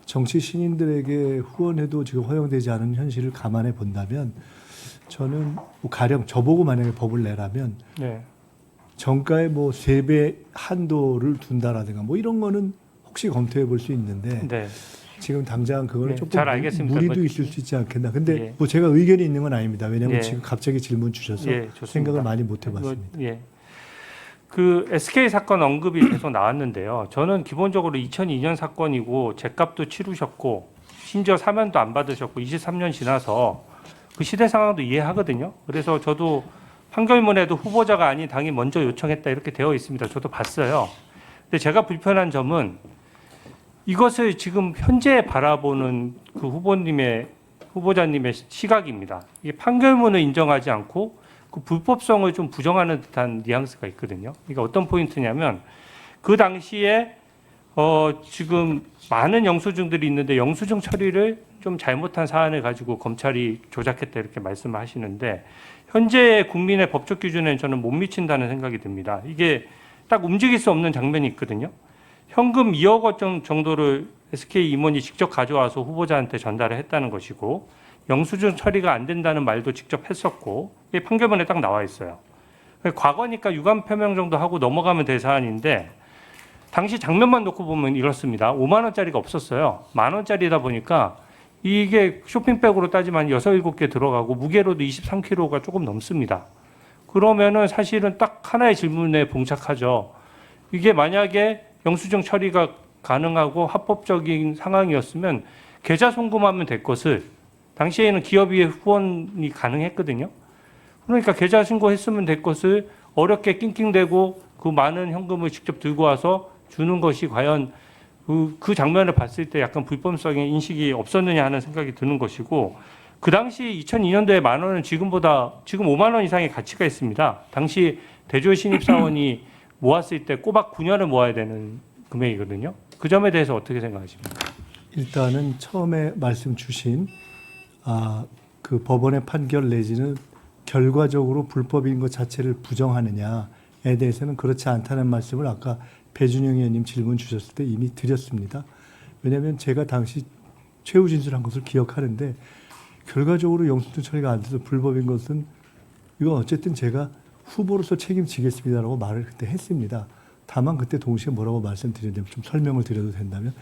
정치 신인들에게 후원해도 지금 허용되지 않은 현실을 감안해 본다면 저는 뭐 가령 저보고 만약에 법을 내라면 네. 정가의 뭐 3배 한도를 둔다라든가 뭐 이런 거는 혹시 검토해 볼 수 있는데 네. 지금 당장 그거는 네, 조금 잘 알겠습니다. 무리도 뭐, 있을 수 있지 않겠나. 근데 예. 뭐 제가 의견이 있는 건 아닙니다. 왜냐하면 예. 지금 갑자기 질문 주셔서 예, 좋습니다. 생각을 많이 못 해봤습니다. 예. 그 SK 사건 언급이 계속 나왔는데요. 저는 기본적으로 2002년 사건이고 제값도 치르셨고 심지어 사면도 안 받으셨고 23년 지나서 그 시대 상황도 이해하거든요. 그래서 저도 판결문에도 후보자가 아닌 당이 먼저 요청했다 이렇게 되어 있습니다. 저도 봤어요. 근데 제가 불편한 점은 이것을 지금 현재 바라보는 그 후보자님의 시각입니다. 이게 판결문을 인정하지 않고 그 불법성을 좀 부정하는 듯한 뉘앙스가 있거든요. 그러니까 어떤 포인트냐면 그 당시에 지금 많은 영수증들이 있는데 영수증 처리를 좀 잘못한 사안을 가지고 검찰이 조작했다 이렇게 말씀을 하시는데 현재 국민의 법적 기준에는 저는 못 미친다는 생각이 듭니다. 이게 딱 움직일 수 없는 장면이 있거든요. 현금 2억 원 정도를 SK 임원이 직접 가져와서 후보자한테 전달을 했다는 것이고 영수증 처리가 안 된다는 말도 직접 했었고 이게 판결문에 딱 나와 있어요. 과거니까 유감 표명 정도 하고 넘어가면 될 사안인데 당시 장면만 놓고 보면 이렇습니다. 5만 원짜리가 없었어요. 10,000원짜리다 보니까 이게 쇼핑백으로 따지면 6, 7개 들어가고 무게로도 23kg가 조금 넘습니다. 그러면은 사실은 딱 하나의 질문에 봉착하죠. 이게 만약에 영수증 처리가 가능하고 합법적인 상황이었으면 계좌 송금하면 될 것을 당시에는 기업의 후원이 가능했거든요. 그러니까 계좌 신고했으면 될 것을 어렵게 낑낑대고 그 많은 현금을 직접 들고 와서 주는 것이 과연 그 장면을 봤을 때 약간 불법성의 인식이 없었느냐 하는 생각이 드는 것이고 그 당시 2002년도에 10,000원은 지금 5만 원 이상의 가치가 있습니다. 당시 대졸 신입사원이 모았을 때 꼬박 9년을 모아야 되는 금액이거든요. 그 점에 대해서 어떻게 생각하십니까? 일단은 처음에 말씀 주신 그 법원의 판결 내지는 결과적으로 불법인 것 자체를 부정하느냐에 대해서는 그렇지 않다는 말씀을 아까 배준영 의원님 질문 주셨을 때 이미 드렸습니다. 왜냐하면 제가 당시 최후 진술한 것을 기억하는데 결과적으로 영수증 처리가 안 돼서 불법인 것은 이건 어쨌든 제가 후보로서 책임지겠습니다라고 말을 그때 했습니다. 다만 그때 동시에 뭐라고 말씀드렸냐면 좀 설명을 드려도 된다면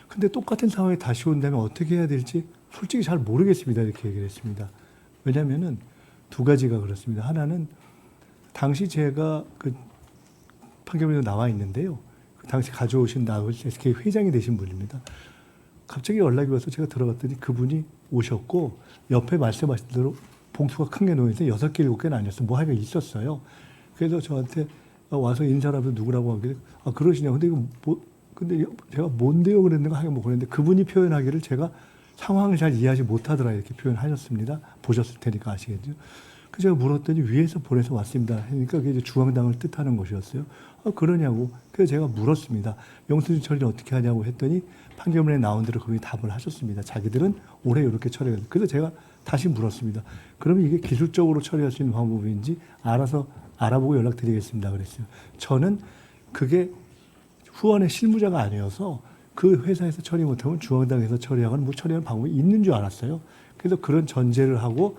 근데 똑같은 상황이 다시 온다면 어떻게 해야 될지 솔직히 잘 모르겠습니다. 이렇게 얘기를 했습니다. 왜냐하면은 두 가지가 그렇습니다. 하나는 당시 제가 그 판결문에 나와 있는데요. 그 당시 가져오신 SK 회장이 되신 분입니다. 갑자기 연락이 와서 제가 들어갔더니 그분이 오셨고 옆에 말씀하신 대로 봉투가 큰 게 놓여있어서 6개, 7개는 아니었어요. 뭐 하여간 있었어요. 그래서 저한테 와서 인사를 하면서 누구라고 하길래 그러시냐고. 근데 이거 근데 제가 뭔데요? 그랬는가 하긴 뭐 그랬는데 그분이 표현하기를 제가 상황을 잘 이해하지 못하더라 이렇게 표현하셨습니다. 보셨을 테니까 아시겠죠. 그래서 제가 물었더니 위에서 보내서 왔습니다. 그러니까 그게 이제 중앙당을 뜻하는 것이었어요. 그러냐고. 그래서 제가 물었습니다. 영수증 처리를 어떻게 하냐고 했더니 판결문에 나온 대로 그분이 답을 하셨습니다. 자기들은 올해 이렇게 처리해요. 그래서 제가 다시 물었습니다. 그러면 이게 기술적으로 처리할 수 있는 방법인지 알아서 알아보고 연락드리겠습니다. 그랬어요. 저는 그게 후원의 실무자가 아니어서 그 회사에서 처리 못하면 중앙당에서 처리하거나 뭐 처리하는 방법이 있는 줄 알았어요. 그래서 그런 전제를 하고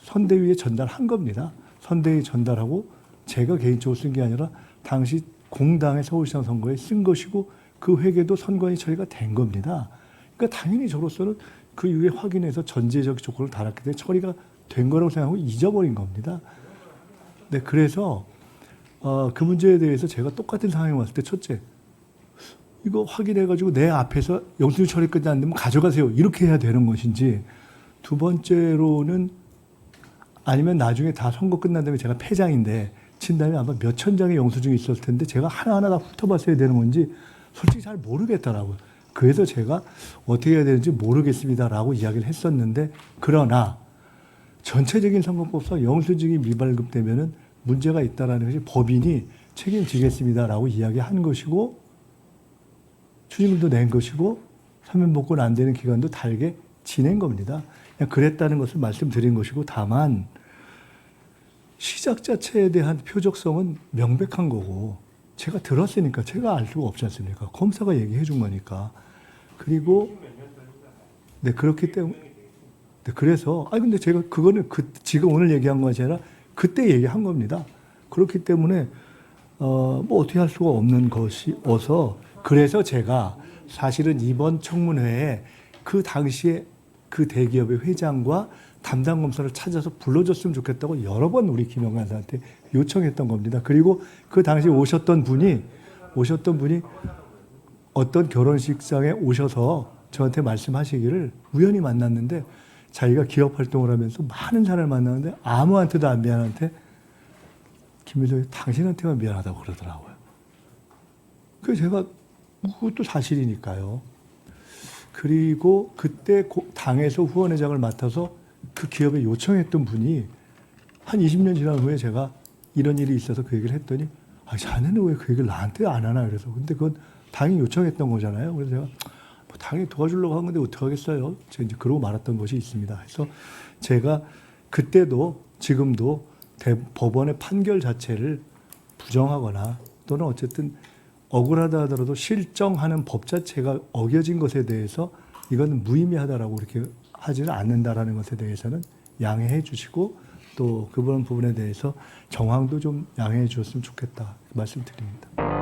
선대위에 전달한 겁니다. 선대위에 전달하고 제가 개인적으로 쓴 게 아니라 당시 공당의 서울시장 선거에 쓴 것이고 그 회계도 선관위 처리가 된 겁니다. 그러니까 당연히 저로서는 그 이후에 확인해서 전제적 조건을 달았기 때문에 처리가 된 거라고 생각하고 잊어버린 겁니다. 네, 그래서 그 문제에 대해서 제가 똑같은 상황에 왔을 때 첫째, 이거 확인해가지고 내 앞에서 영수증 처리 끝이 안 되면 가져가세요. 이렇게 해야 되는 것인지 두 번째로는 아니면 나중에 다 선거 끝난 다음에 제가 패장인데 친 다음에 아마 몇천 장의 영수증이 있었을 텐데 제가 하나하나 다 훑어봤어야 되는 건지 솔직히 잘 모르겠더라고요. 그래서 제가 어떻게 해야 되는지 모르겠습니다라고 이야기를 했었는데 그러나 전체적인 선거법상 영수증이 미발급되면은 문제가 있다라는 것이 법인이 책임지겠습니다라고 이야기한 것이고 추징금도 낸 것이고 사면복권 안 되는 기간도 달게 지낸 겁니다. 그냥 그랬다는 것을 말씀드린 것이고 다만 시작 자체에 대한 표적성은 명백한 거고 제가 들었으니까 제가 알 수가 없지 않습니까? 검사가 얘기해 준 거니까. 그리고 네 그렇기 때문에 네, 그래서 근데 제가 그거는 지금 오늘 얘기한 것이 아니라 그때 얘기한 겁니다. 그렇기 때문에 뭐 어떻게 할 수가 없는 것이어서 그래서 제가 사실은 이번 청문회에 그 당시에 그 대기업의 회장과 담당 검사를 찾아서 불러줬으면 좋겠다고 여러 번 우리 김영관 사한테 요청했던 겁니다. 그리고 그 당시 오셨던 분이 어떤 결혼식장에 오셔서 저한테 말씀하시기를 우연히 만났는데 자기가 기업 활동을 하면서 많은 사람을 만나는데 아무한테도 안 미안한데 김일성이 당신한테만 미안하다고 그러더라고요. 그래서 제가 그것도 사실이니까요. 그리고 그때 당에서 후원회장을 맡아서 그 기업에 요청했던 분이 한 20년 지난 후에 제가 이런 일이 있어서 그 얘기를 했더니 자네는 왜 그 얘기를 나한테 안 하나 그래서 근데 그건 당이 요청했던 거잖아요. 그래서 제가 뭐 당연히 도와주려고 한 건데 어떡하겠어요. 제가 이제 그러고 말았던 것이 있습니다. 그래서 제가 그때도 지금도 법원의 판결 자체를 부정하거나 또는 어쨌든 억울하다 하더라도 실정하는 법 자체가 어겨진 것에 대해서 이건 무의미하다라고 이렇게 하지는 않는다라는 것에 대해서는 양해해 주시고 또 그런 부분에 대해서 정황도 좀 양해해 주셨으면 좋겠다 말씀드립니다.